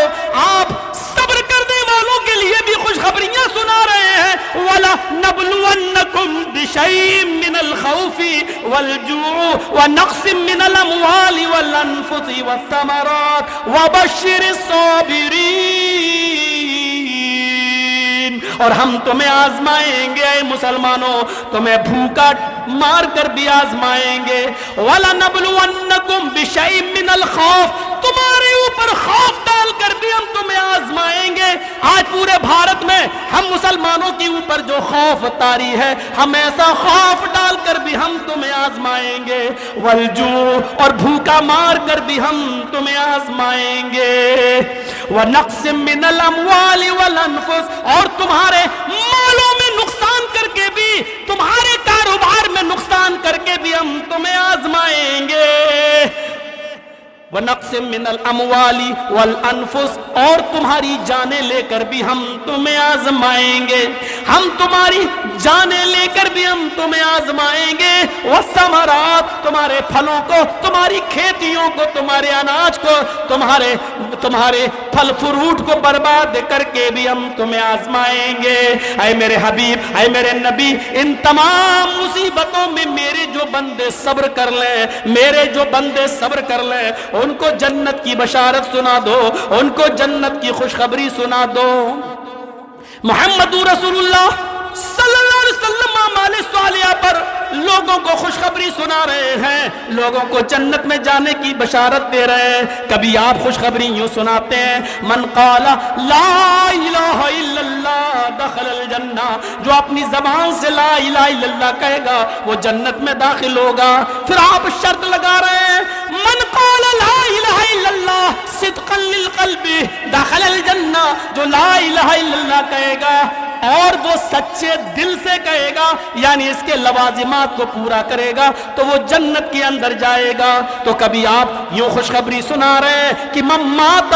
آپ صبر کرنے والوں کے لیے بھی خوشخبریاں سنا رہے ہیں. وَلَنَبْلُوَنَّكُمْ بِشَيْءٍ مِّنَ الْخَوْفِ وَالْجُوعِ وَنَقْصٍ مِّنَ الْأَمْوَالِ وَالْأَنفُسِ وَالثَّمَرَاتِ وَبَشِّرِ الصَّابِرِينَ. اور ہم تمہیں آزمائیں گے اے مسلمانوں، تمہیں بھوکا مار کر بھی آزمائیں گے۔ وَلَنَبْلُوَنَّكُمْ بِشَيْءٍ مِّنَ الْخَوْفِ، تمہارے اوپر خوف ڈال کر بھی ہم تمہیں آزمائیں گے۔ آج پورے بھارت میں ہم مسلمانوں کے اوپر جو خوف طاری ہے، ہم ایسا خوف ڈال کر بھی ہم تمہیں آزمائیں گے۔ وَالْجُوعِ، اور بھوکا مار کر بھی ہم تمہیں آزمائیں گے۔ وَنَقْصٍ مِّنَ الْأَمْوَالِ وَالْأَنفُسِ، اور تمہارے مالوں میں نقصان کر کے بھی، تمہارے کاروبار میں نقصان کر کے بھی ہم تمہیں آزمائیں گے۔ وَنَقْصٍ مِّنَ الْأَمْوَالِ وَالْأَنفُسِ، اور تمہاری جانیں لے کر بھی ہم تمہیں آزمائیں گے، ہم تمہاری جانیں لے کر بھی ہم تمہیں آزمائیں گے۔ وَالثَّمَرَاتِ، تمہارے پھلوں کو، تمہاری کھیتیوں کو، تمہارے اناج کو، تمہارے پھل فروٹ کو برباد کر کے بھی ہم تمہیں آزمائیں گے۔ اے میرے حبیب، اے میرے نبی، ان تمام مصیبتوں میں میرے جو بندے صبر کر لیں، میرے جو بندے صبر کر لیں، ان کو جنت کی بشارت سنا دو، ان کو جنت کی خوشخبری سنا دو۔ محمد رسول اللہ صلی اللہ علیہ وسلم اعمال صالحہ پر لوگوں کو خوشخبری سنا رہے ہیں، لوگوں کو جنت میں جانے کی بشارت دے رہے ہیں۔ کبھی آپ خوشخبری یوں سناتے ہیں، من قال لا الہ الا اللہ دخل الجنہ، جو اپنی زبان سے لا الہ الا اللہ کہے گا وہ جنت میں داخل ہوگا۔ پھر آپ شرط لگا رہے ہیں، من قال لا الہ الا اللہ صدقا للقلب دخل الجنہ، جو لا الہ الا اللہ کہے گا اور وہ سچے دل سے کہے گا، یعنی اس کے لوازمات کو پورا کرے گا، تو وہ جنت کے اندر جائے گا۔ تو کبھی آپ یوں خوشخبری سنا رہے ہیں کہ من مات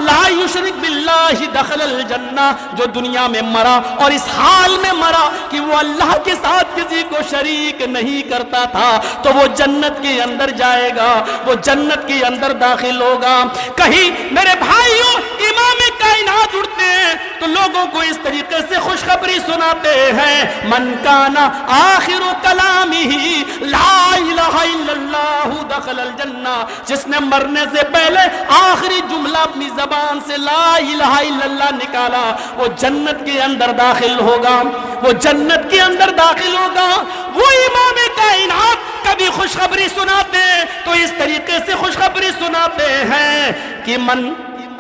لا یشرک باللہ دخل الجنہ، جو دنیا میں مرا اور اس حال میں مرا کہ وہ اللہ کے ساتھ کسی کو شریک نہیں کرتا تھا، تو وہ جنت کے اندر جائے گا، وہ جنت کے اندر داخل ہوگا۔ کہیں میرے بھائیوں امام کائنات اٹھتے ہیں تو لوگوں کو اس طریقے سے خوشخبری سناتے ہیں، من کان آخر کلامہ لا الہ الا اللہ دخل الجنہ، جس نے مرنے سے پہلے آخری جملہ اپنی زبان سے لا الہ الا اللہ نکالا، وہ جنت کے اندر داخل ہوگا، وہ جنت کے اندر داخل ہوگا۔ وہ امام کائنات کبھی خوشخبری سناتے ہیں تو اس طریقے سے خوشخبری سناتے ہیں کہ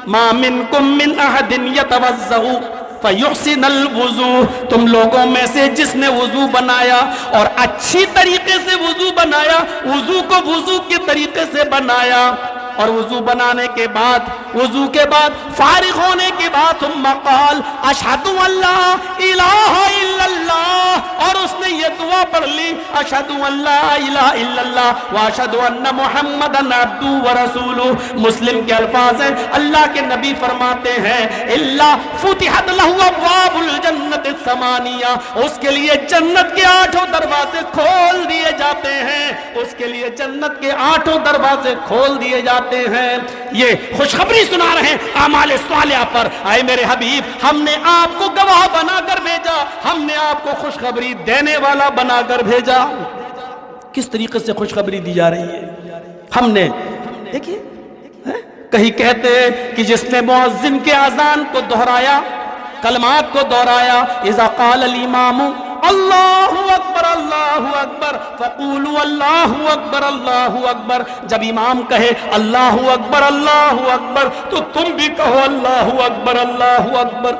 ما منکم من احد یتوضؤ فیحسن الوضو، تم لوگوں میں سے جس نے وضو بنایا اور اچھی طریقے سے وضو بنایا، وضو کو وضو کے طریقے سے بنایا، اور وضو بنانے کے بعد، وضو کے بعد فارغ ہونے کے بعد ثم قال اشہد ان لا الہ الا اللہ، اور اس نے یہ دعا پڑھ لی اشہد ان لا الہ الا اللہ واشہد ان محمدا عبدہ ورسولہ۔ مسلم کے الفاظ ہیں، اللہ کے نبی فرماتے ہیں الا فتحت لہ ابواب الجنت الثمانیہ، اس کے لیے جنت کے 8 دروازے کھول دیے جاتے ہیں، اس کے لیے جنت کے 8 دروازے کھول دیے جاتے ہیں۔ یہ خوشخبری سنا رہے ہیں اعمال صالحہ پر۔ اے میرے حبیب، ہم نے آپ کو گواہ بنا کر بھیجا، ہم نے آپ کو خوشخبری دینے والا بنا کر بھیجا۔ کس طریقے سے خوشخبری دی جا رہی ہے؟ ہم نے دیکھیے، کہیں کہتے ہیں کہ جس نے مؤذن کے اذان کو دہرایا، کلمات کو دہرایا، اذا قال الامام اللہ اکبر اللہ اکبر فقولوا اللہ اکبر اللہ اکبر، جب امام کہے اللہ اکبر اللہ اکبر تو تم بھی کہو اللہ اکبر اللہ اکبر۔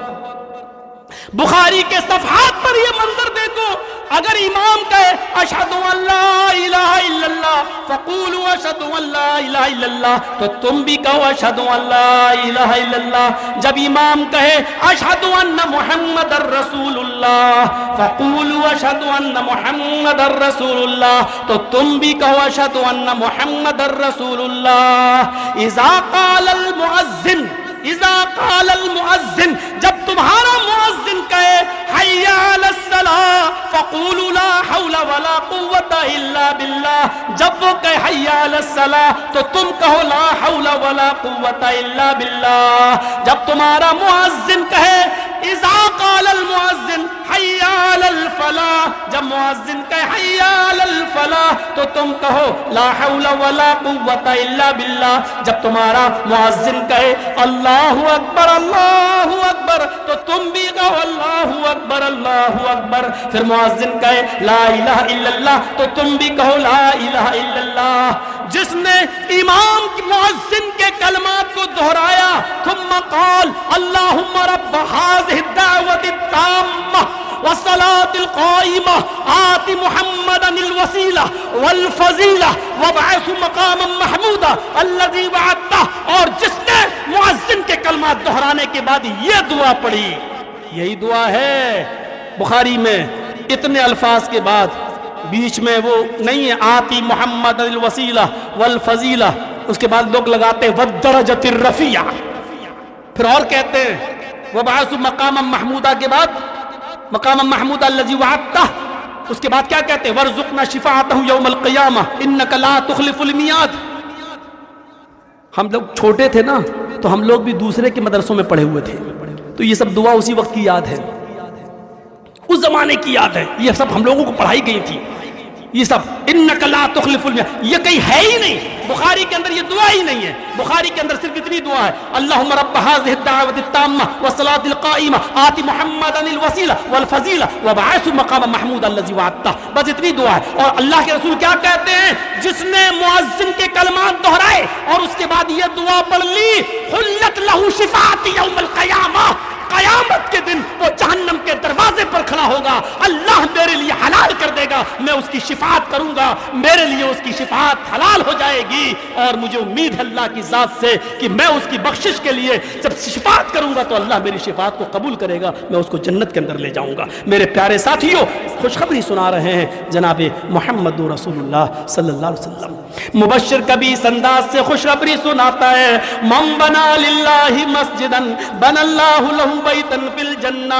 بخاری کے صفحات پر یہ منظر دیکھو، اگر امام کہے اشہد ان لا الہ الا اللہ فقولوا اشہد ان لا الہ الا اللہ، تو تم بھی کہو اشہد ان لا الہ الا اللہ۔ جب امام کہے اشہد ان محمد الرسول اللہ فقولوا اشہد ان محمد الرسول اللہ، تو تم بھی کہو اشہد ان محمد الرسول اللہ۔ اذا قال المؤذن، اذا قال المؤذن، جب تمہارا مؤذن کہے حی علی الصلاۃ فقولوا لا حول ولا قوۃ الا باللہ، جب وہ کہے حی علی الصلاۃ تو تم کہو لا حول ولا قوۃ الا باللہ۔ جب تمہارا مؤذن کہے اذا قال المؤذن حی علی الفلاح، جب مؤذن کہے حی علی الفلاح تو تم کہو لا حول ولا قوۃ الا باللہ۔ جب تمہارا مؤذن کہے اللہ اکبر تو تم بھی کہو اللہ اکبر اللہ اکبر. پھر مؤذن کہے لا الہ الا اللہ تو تم بھی کہو لا الہ الا اللہ. جس نے امام مؤذن کے کلمات کو دہرایا ثم قال اللہم رب هذه الدعوة التامة والصلاة القائمة آت محمدا الوسیلہ والفضیلہ وابعثه مقاما محمودا الذی وعدتہ. اور جس نے مؤذن کے کلمات دہرانے کے بعد یہ دعا پڑھی, یہی دعا ہے بخاری میں اتنے الفاظ کے بعد بیچ میں وہ نہیں ہے آتی محمد الوسیلہ والفضیلہ, اس کے بعد لوگ لگاتے ہیں والدرجۃ الرفیعہ, پھر اور کہتے ہیں وبعث مقاما محمودہ کے بعد مقاما محمودہ الذی وعدتہ, اس کے بعد کیا کہتے ہیں وارزقنا شفاعتہ یوم القیامہ انک لا تخلف المیعاد. ہم لوگ چھوٹے تھے نا تو ہم لوگ بھی دوسرے کے مدرسوں میں پڑھے ہوئے تھے, تو یہ سب دعا اسی وقت کی یاد ہے, اس زمانے کی یاد ہے, یہ سب ہم لوگوں کو پڑھائی گئی تھی. یہ سب انک لا تخلف المیعاد یہ کہیں ہے ہی نہیں, بخاری کے اندر یہ دعا ہی نہیں ہے. بخاری کے اندر صرف اتنی دعا ہے اللہم رب هذه الدعوة التامة والصلاة القائمة آت محمدا الوسیلہ والفضیلہ وابعثه مقاما محمودا الذی وعدتہ, بس اتنی دعا ہے. اور اللہ کے رسول کیا کہتے ہیں جس نے مؤذن کے کلمات دہرائے اور اس کے بعد یہ دعا پڑھ لی حلت له شفاعت یوم القیامہ, قیامت کے دن وہ جہنم کے دروازے پر کھڑا ہوگا, اللہ میرے لیے حلال کر دے گا, میں اس کی شفاعت کروں گا, میرے لیے اس کی شفاعت حلال ہو جائے گی. اور مجھے امید ہے اللہ کی ذات سے کہ میں اس کی بخشش کے لیے جب شفاعت کروں گا تو اللہ میری شفاعت کو قبول کرے گا, میں اس کو جنت کے اندر لے جاؤں گا. میرے پیارے ساتھیوں, خوشخبری سنا رہے ہیں جناب محمد رسول اللہ صلی اللہ علیہ وسلم. مبشر کبھی اس انداز سے خوشخبری سناتا ہے من بنا للہ مسجدا بنا اللہ لہ بیتن فی الجنہ,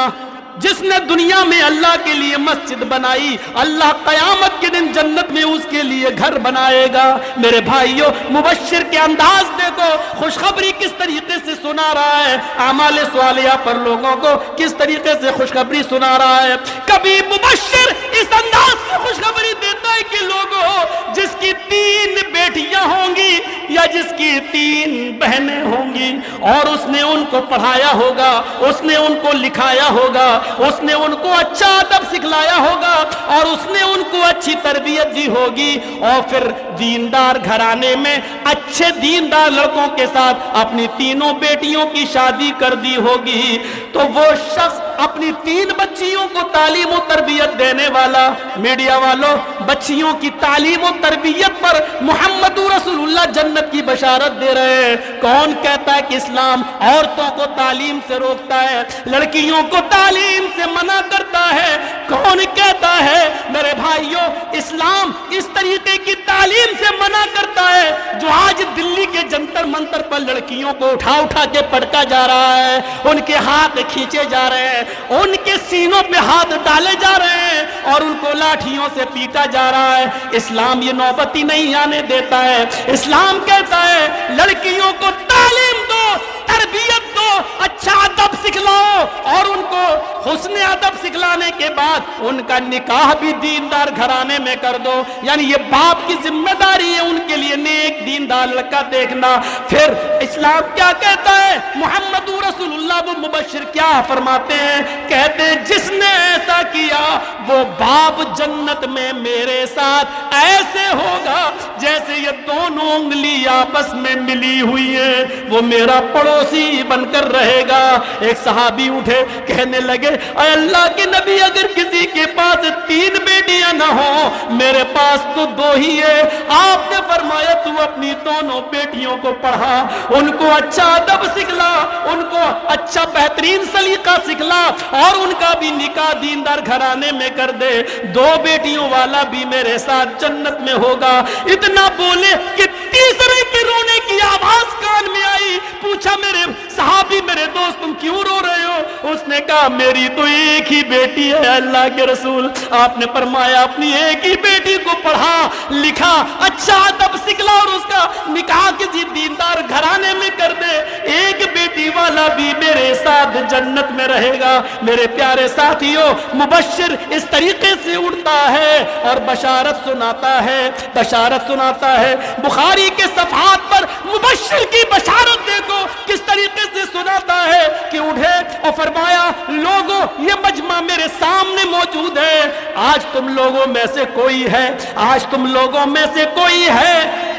جس نے دنیا میں اللہ کے لیے مسجد بنائی اللہ قیامت کے دن جنت میں اس کے لیے گھر بنائے گا. میرے بھائیوں, مبشر کے انداز دیکھو, خوشخبری کس طریقے سے سنا رہا ہے, اعمال صالحہ پر لوگوں کو کس طریقے سے خوشخبری سنا رہا ہے. کبھی مبشر اس انداز سے خوشخبری دیتا ہے کہ لوگوں جس کی 3 بیٹیاں ہوں گی یا جس کی 3 بہنیں ہوں گی اور اس نے ان کو پڑھایا ہوگا, اس نے ان کو لکھایا ہوگا, اس نے ان کو اچھا ادب سکھلایا ہوگا اور اس نے ان کو اچھی تربیت دی ہوگی, اور پھر دیندار گھرانے میں اچھے دیندار لڑکوں کے ساتھ اپنی 3 بیٹیوں کی شادی کر دی ہوگی, تو وہ شخص اپنی 3 بچیوں کو تعلیم و تربیت دینے والا. میڈیا والوں, بچیوں کی تعلیم و تربیت پر محمد رسول اللہ جنت کی بشارت دے رہے ہیں. کون کہتا ہے کہ اسلام عورتوں کو تعلیم سے روکتا ہے, لڑکیوں کو تعلیم سے منع کرتا ہے؟ کون کہتا ہے؟ میرے بھائیوں, اسلام اس طریقے کی تعلیم سے منع کرتا ہے جو آج دلی کے جنتر منتر پر لڑکیوں کو اٹھا کے پٹکا جا رہا ہے, ان کے ہاتھ کھینچے جا رہے ہیں, ان کے سینوں پہ ہاتھ ڈالے جا رہے ہیں اور ان کو لاٹھیوں سے پیٹا جا رہا ہے. اسلام یہ نوبت ہی نہیں آنے دیتا ہے. اسلام کہتا ہے لڑکیوں کو تعلیم دو, تربیت دو, اچھا ادب سکھلاؤ اور ان کو حسن ادب سکھلانے کے بعد ان کا نکاح بھی دیندار گھرانے میں کر دو. یعنی یہ باپ کی ذمہ داری ہے ان کے لیے نیک دیندار لڑکا دیکھنا. پھر اسلام کیا کہتا ہے, محمد رسول اللہ وہ مبشر کیا فرماتے ہیں, کہتے ہیں جس نے ایسا کیا وہ باپ جنت میں میرے ساتھ ایسے ہوگا جیسے یہ دونوں انگلی آپس میں ملی ہوئی ہے, وہ میرا پڑوسی بن کر رہے گا. ایک صحابی اٹھے, کہنے لگے اے اللہ کے نبی, اگر کسی کے پاس 3 بیٹیاں نہ ہوں, میرے پاس تو 2 ہی ہے. آپ نے فرمایا تو اپنی دونوں بیٹیوں کو پڑھا, ان کو اچھا ادب سکھلا, ان کو اچھا بہترین سلیقہ سکھلا اور ان کا بھی نکاح دیندار گھرانے میں کر دے. 2 بیٹیوں والا بھی میرے ساتھ جنت میں ہوگا. اتنا بولے کہ تیسرے کے رونے کی آواز کان میں آئی. پوچھا میرے صحابی, میرے دوست تم کیوں رو رہے ہو؟ اس نے کہا میری تو ایک ہی بیٹی ہے اللہ کے رسول. آپ نے فرمایا اپنی ایک ہی بیٹی کو پڑھا لکھا, اچھا ادب سکھلا اور اس کا نکاح کسی دیندار گھرانے میں کر دے. ایک بیٹی والا بھی میرے ساتھ جنت میں رہے گا. میرے پیارے ساتھیوں, مبشر اس طریقے سے اٹھتا ہے اور بشارت سناتا ہے, بشارت سناتا ہے. بخاری کے صفحات پر مبشر کی بشارت دیکھو کس طریقے سے سناتا ہے کہ اٹھے اور فرمایا لوگوں یہ مجمع میرے سامنے موجود ہے، آج تم لوگوں میں سے کوئی ہے، آج تم لوگوں میں سے کوئی ہے،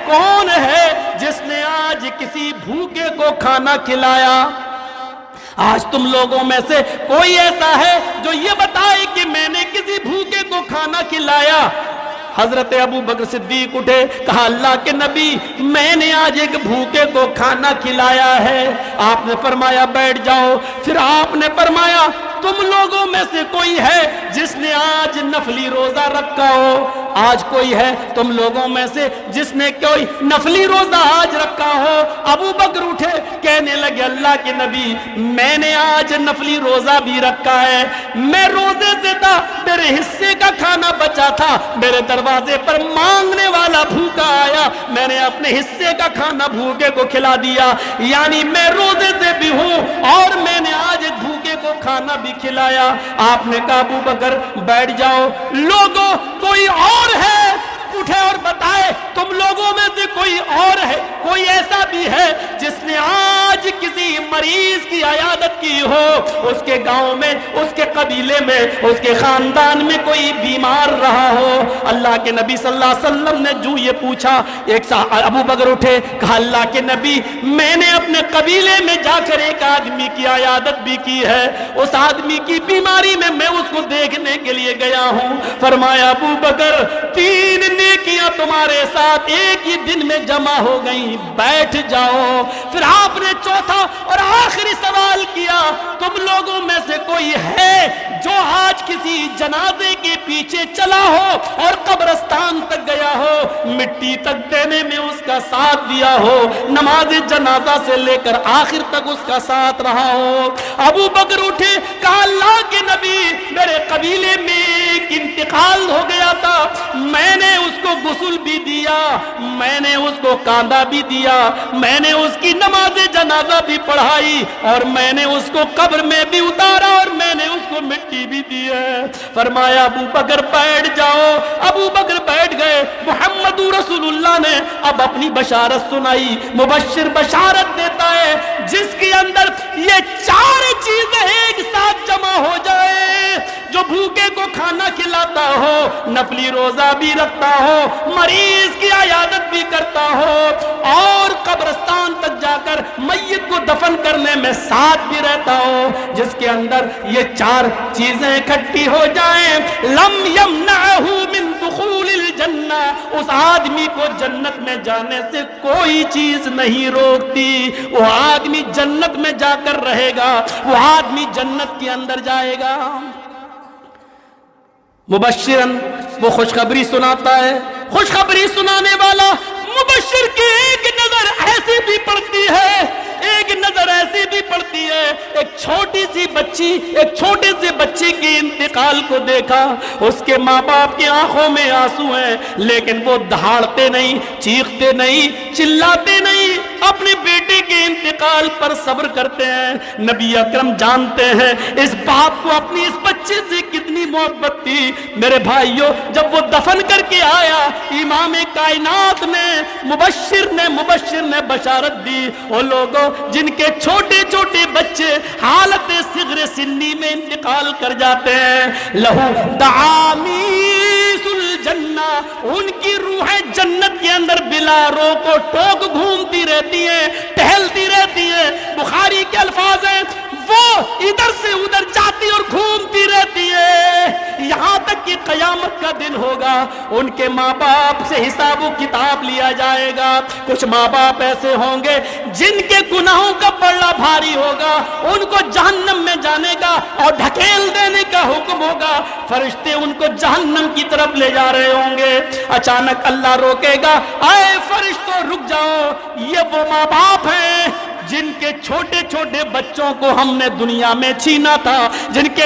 کون ہے جس نے آج کسی بھوکے کو کھانا کھلایا؟ آج تم لوگوں میں سے کوئی ایسا ہے جو یہ بتائے کہ میں نے کسی بھوکے کو کھانا کھلایا؟ حضرت ابو بکر صدیق اٹھے، کہا اللہ کے نبی میں نے آج ایک بھوکے کو کھانا کھلایا ہے۔ آپ نے فرمایا بیٹھ جاؤ۔ پھر آپ نے فرمایا تم لوگوں میں سے کوئی ہے جس نے آج نفلی روزہ رکھا ہو؟ آج کوئی ہے تم لوگوں میں سے جس نے کوئی نفلی روزہ آج رکھا ہو؟ ابو بکر اٹھے، کہنے لگے اللہ کے نبی میں نے آج نفلی روزہ بھی رکھا ہے، میں روزے سے تھا، میرے حصے کا کھانا بچا تھا، میرے دروازے پر مانگنے والا بھوکا آیا، میں نے اپنے حصے کا کھانا بھوکے کو کھلا دیا، یعنی میں روزے سے بھی ہوں اور میں نے آج ایک بھوکے کو کھانا بھی کھلایا۔ آپ نے کہا ابو بکر بیٹھ جاؤ، لوگوں کوئی اور ہے اٹھے اور بتائے تم لوگوں میں سے کوئی اور ہے، کوئی ایسا بھی ہے جس نے آج کسی مریض کی عیادت کی ہو، اس کے گاؤں میں، اس کے قبیلے میں، اس کے خاندان میں کوئی بیمار رہا ہو؟ اللہ کے نبی صلی اللہ علیہ وسلم نے جو یہ پوچھا، ابو بکر اٹھے، کہا اللہ کے نبی میں نے اپنے قبیلے میں جا کر ایک آدمی کی عیادت بھی کی ہے، اس آدمی کی بیماری میں میں اس کو دیکھنے کے لیے گیا ہوں۔ فرمایا ابو بکر 3 نیکیاں تمہارے ساتھ ایک ہی دن میں جمع ہو گئیں، بیٹھ جاؤ۔ پھر آپ نے چوتھا اور آخری سوال کیا، تم لوگوں میں سے کوئی ہے جو آج کسی جنازے کے پیچھے چلا ہو اور قبرستان تک گیا ہو، مٹی تک دینے میں اس کا ساتھ دیا ہو، نماز جنازہ سے لے کر آخر تک اس کا ساتھ رہا ہو؟ ابو بکر اٹھے، کہا اللہ کے نبی میرے قبیلے میں ایک انتقال ہو گیا تھا، میں نے اس کو غسل بھی دیا، میں نے اس کو کاندھا بھی دیا، میں نے اس کی نماز جنازہ بھی پڑھائی، اور میں نے اس کو قبر میں بھی اتارا، اور میں نے اس کو مٹی بھی دی ہے۔ فرمایا ابو بکر بیٹھ جاؤ۔ ابو بکر بیٹھ گئے۔ محمد رسول اللہ نے اب اپنی بشارت سنائی۔ مبشر بشارت دیتا ہے جس کے اندر یہ 4 چیزیں ایک ساتھ جمع ہو جائے، جو بھوکے کو کھانا کھلاتا ہو، نفلی روزہ بھی رکھتا ہو، مریض کی عیادت بھی کرتا ہو، اور قبرستان تک جا کر میت کو دفن کرنے میں ساتھ بھی رہتا ہو، جس کے اندر یہ 4 چیزیں اکٹھی ہو جائیں، لم یمنعہ من دخول الجنہ، اس آدمی کو جنت میں جانے سے کوئی چیز نہیں روکتی، وہ آدمی جنت میں جا کر رہے گا، وہ آدمی جنت کے اندر جائے گا۔ مبشرن وہ خوشخبری سناتا ہے، خوشخبری سنانے والا مبشر کی ایک نظر ایسی بھی پڑتی ہے، ایک نظر ایسی بھی پڑتی ہے، ایک چھوٹی سی بچی، ایک چھوٹے سے بچے کے انتقال کو دیکھا، اس کے ماں باپ کی آنکھوں میں آنسو ہیں، لیکن وہ دہاڑتے نہیں، چیختے نہیں، چلاتے نہیں، اپنے بیٹے کے انتقال پر صبر کرتے ہیں۔ نبی اکرم جانتے ہیں اس باپ کو اپنی اس بچے سے کتنی محبت تھی۔ میرے بھائیوں جب وہ دفن کر کے آیا، امام کائنات نے مبشر نے بشارت دی، وہ لوگوں جن کے چھوٹے چھوٹے بچے حالت صغر سنی میں انتقال کر جاتے ہیں، لہو دعامیس الجنہ، ان کی روحیں جنت کے اندر بلا روک و ٹوک گھومتی رہتی ہیں، ٹہلتی رہتی ہیں۔ بخاری کے الفاظ ہیں وہ ادھر سے ادھر جاتی اور گھومتی رہتی ہے، یہاں تک کہ قیامت کا دن ہوگا، ان کے ماں باپ سے حساب و کتاب لیا جائے گا۔ کچھ ماں باپ ایسے ہوں گے جن کے گناہوں کا پلڑا بھاری ہوگا، ان کو جہنم میں جانے کا اور ڈھکیل دینے کا حکم ہوگا، فرشتے ان کو جہنم کی طرف لے جا رہے ہوں گے۔ اچانک اللہ روکے گا، اے فرشتوں رک جاؤ، یہ وہ ماں باپ ہیں جن کے چھوٹے چھوٹے بچوں کو ہم نے دنیا میں چھینا تھا، جن کے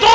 2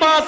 5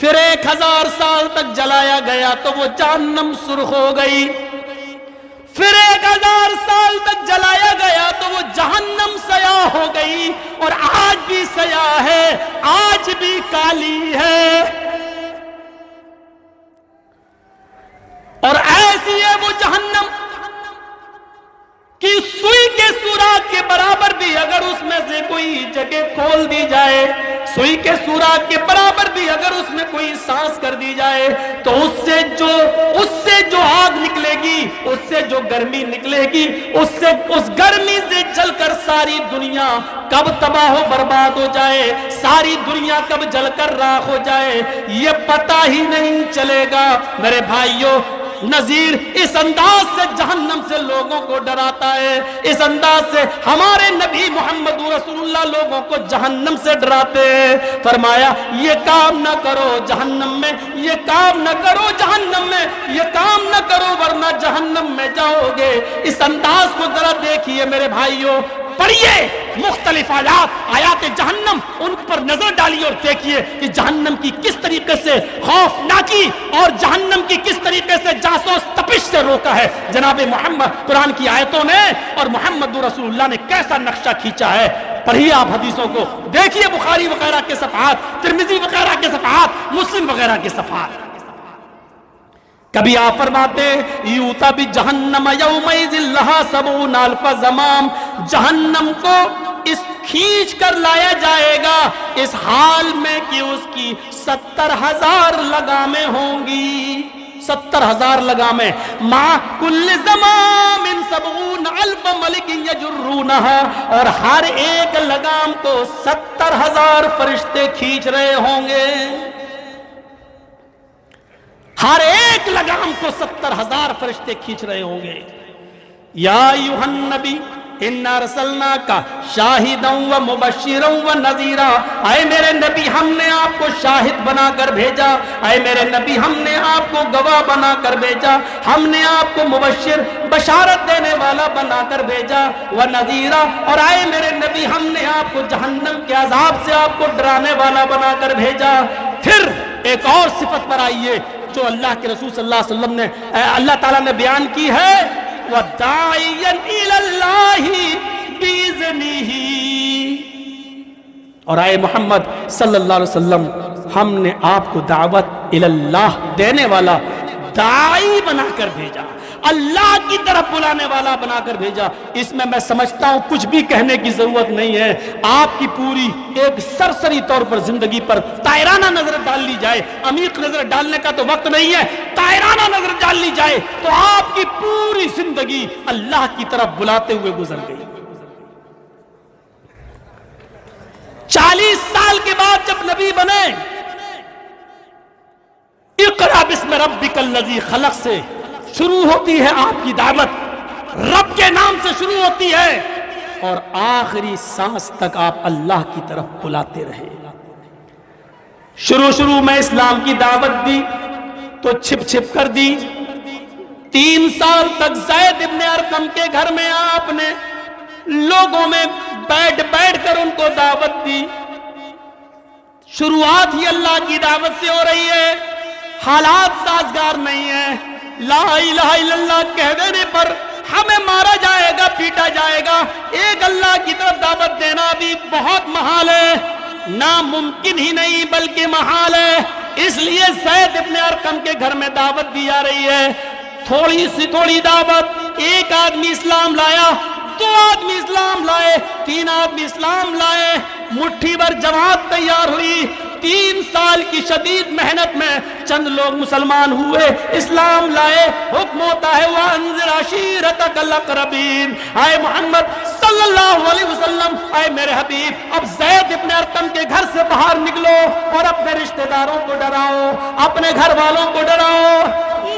پھر 1000 سال تک جلایا گیا تو وہ جہنم سرخ ہو گئی، پھر 1000 سال تک جلایا گیا تو وہ جہنم سیاہ ہو گئی، اور آج بھی سیاہ ہے، آج بھی کالی ہے، اور ایسی ہے وہ جہنم کہ سوئی کے سوراخ کے برابر بھی اگر اس میں سے کوئی جگہ کھول دی جائے، سوئی کے سوراخ کے برابر بھی اگر اس میں کوئی سانس کر دی جائے تو اس سے جو آگ نکلے گی، اس سے جو گرمی نکلے گی، اس گرمی سے جل کر ساری دنیا کب تباہ و برباد ہو جائے، ساری دنیا کب جل کر راکھ ہو جائے، یہ پتہ ہی نہیں چلے گا۔ میرے بھائیوں، نذیر اس انداز سے جہنم سے لوگوں کو ڈراتا ہے، اس انداز سے ہمارے نبی محمد رسول اللہ لوگوں کو جہنم سے ڈراتے ہیں۔ فرمایا یہ کام نہ کرو جہنم میں، یہ کام نہ کرو جہنم میں، یہ کام نہ کرو ورنہ جہنم میں جاؤ گے۔ اس انداز کو ذرا دیکھیے میرے بھائیوں، پڑھیے مختلف آیات جہنم، ان پر نظر ڈالیے اور دیکھیے کہ جہنم کی کس طریقے سے خوفناکی اور جہنم کی کس طریقے سے جاسوس تپش سے روکا ہے جناب محمد قرآن کی آیتوں نے، اور محمد رسول اللہ نے کیسا نقشہ کھینچا ہے۔ پڑھیے آپ حدیثوں کو، دیکھیے بخاری وغیرہ کے صفحات، ترمذی وغیرہ کے صفحات، مسلم وغیرہ کے صفحات۔ کبھی آپ فرماتے یوتا بھی جہنم یومئذ لہا 70,000 زمام، جہنم کو اس کھینچ کر لایا جائے گا اس حال میں کہ اس کی 70,000 لگامیں ہوں گی، 70,000 لگامیں، مع کل زمام 70,000 ملک یجرونہا، اور ہر ایک لگام کو 70,000 فرشتے کھینچ رہے ہوں گے، ہر ایک لگام کو 70,000 فرشتے کھینچ رہے ہوں گے۔ یا ایھا النبی انا ارسلناک شاہدا و مبشرا و نذیرا، اے میرے نبی ہم نے آپ کو شاہد بنا کر بھیجا، اے میرے نبی ہم نے آپ کو گواہ بنا کر بھیجا، ہم نے آپ کو مبشر بشارت دینے والا بنا کر بھیجا، و نذیرا، اور اے میرے نبی ہم نے آپ کو جہنم کے عذاب سے آپ کو ڈرانے والا بنا کر بھیجا۔ پھر ایک اور صفت پر آئیے جو اللہ کے رسول صلی اللہ علیہ وسلم نے اللہ تعالیٰ نے بیان کی ہے، وَدَاعِيًا إِلَى اللَّهِ بِإِذْنِهِ، اور آئے محمد صلی اللہ علیہ وسلم ہم نے آپ کو دعوت اللہ دینے والا داعی بنا کر بھیجا، اللہ کی طرف بلانے والا بنا کر بھیجا۔ اس میں سمجھتا ہوں کچھ بھی کہنے کی ضرورت نہیں ہے، آپ کی پوری ایک سرسری طور پر زندگی پر طائرانہ نظر ڈال لی جائے، عمیق نظر ڈالنے کا تو وقت نہیں ہے، طائرانہ نظر ڈال لی جائے تو آپ کی پوری زندگی اللہ کی طرف بلاتے ہوئے گزر گئی۔ 40 سال کے بعد جب نبی بنے، اقرأ بسم ربک الذی خلق سے شروع ہوتی ہے آپ کی دعوت، رب کے نام سے شروع ہوتی ہے، اور آخری سانس تک آپ اللہ کی طرف بلاتے رہے۔ شروع میں اسلام کی دعوت دی تو چھپ چھپ کر دی، 3 سال تک زید ابن ارقم کے گھر میں آپ نے لوگوں میں بیٹھ کر ان کو دعوت دی۔ شروعات ہی اللہ کی دعوت سے ہو رہی ہے، حالات سازگار نہیں ہیں، لا الہ الا اللہ کہہ دینے پر ہمیں مارا جائے گا، پیٹا جائے گا، ایک اللہ کی طرف دعوت دینا بھی بہت محال ہے، ناممکن ہی نہیں بلکہ محال ہے۔ اس لیے زید ابن ارقم کے گھر میں دعوت دی جا رہی ہے، تھوڑی دعوت، ایک آدمی اسلام لایا، 2 آدمی اسلام لائے، 3 آدمی اسلام لائے، مٹھی بھر جماعت تیار ہوئی، 3 سال کی شدید محنت میں چند لوگ مسلمان ہوئے، اسلام لائے، حکم ہوتا ہے وَأَنذِرْ عَشِيرَتَكَ الْأَقْرَبِينَ، اے محمد صلی اللہ علیہ وسلم، اے میرے حبیب، اب زید ابن ارقم کے گھر سے باہر نکلو اور اپنے رشتہ داروں کو ڈراؤ، اپنے گھر والوں کو ڈراؤ۔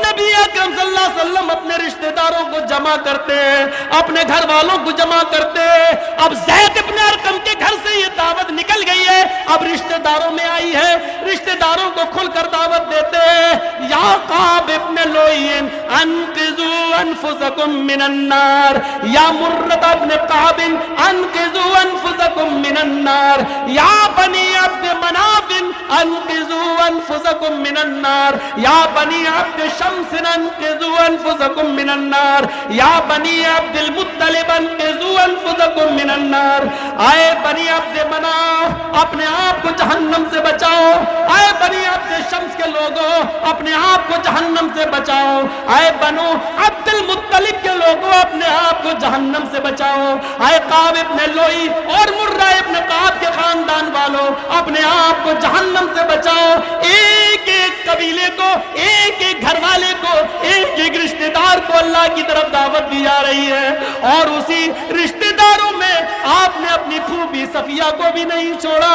نبی اکرم صلی اللہ علیہ وسلم اپنے رشتہ داروں کو جمع کرتے ہیں، اپنے گھر والوں کو جمع کرتے ہیں۔ اب زید ابن ارقم کے گھر سے یہ دعوت نکل گئی ہے، اب رشتہ داروں میں آئی ہے، رشتہ داروں کو کھل کر دعوت دیتے ہیں۔ یا قاب ابن لوئی انقذوا انفسکم من النار، یا مرۃ ابن قاب انقذوا انفسکم من النار، یا بنی عبد مناف انقذوا انفسکم من النار یا بنی عبد شمس انقذوا انفسکم من النار یا بنی عبد المطلب انقذوا انفسکم من النار. اے بنی عبد مناف اپنے آپ کو جہنم سے بچاؤ. اے بنی عبد شمس کے لوگوں اپنے آپ کو جہنم سے بچاؤ. اے بنو عبد المطلب کے لوگوں اپنے آپ کو جہنم سے بچاؤ. اے قاب ابن لوئی اور مرہ ابن قاب کے خاندان والوں اپنے آپ کو جہنم سے بچاؤ. ایک ایک قبیلے کو, ایک ایک گھر والے کو, ایک ایک رشتہ دار کو اللہ کی طرف دعوت دی جا رہی ہے. اور اسی رشتہ داروں میں آپ نے اپنی پھوپھی صفیہ کو بھی نہیں چھوڑا.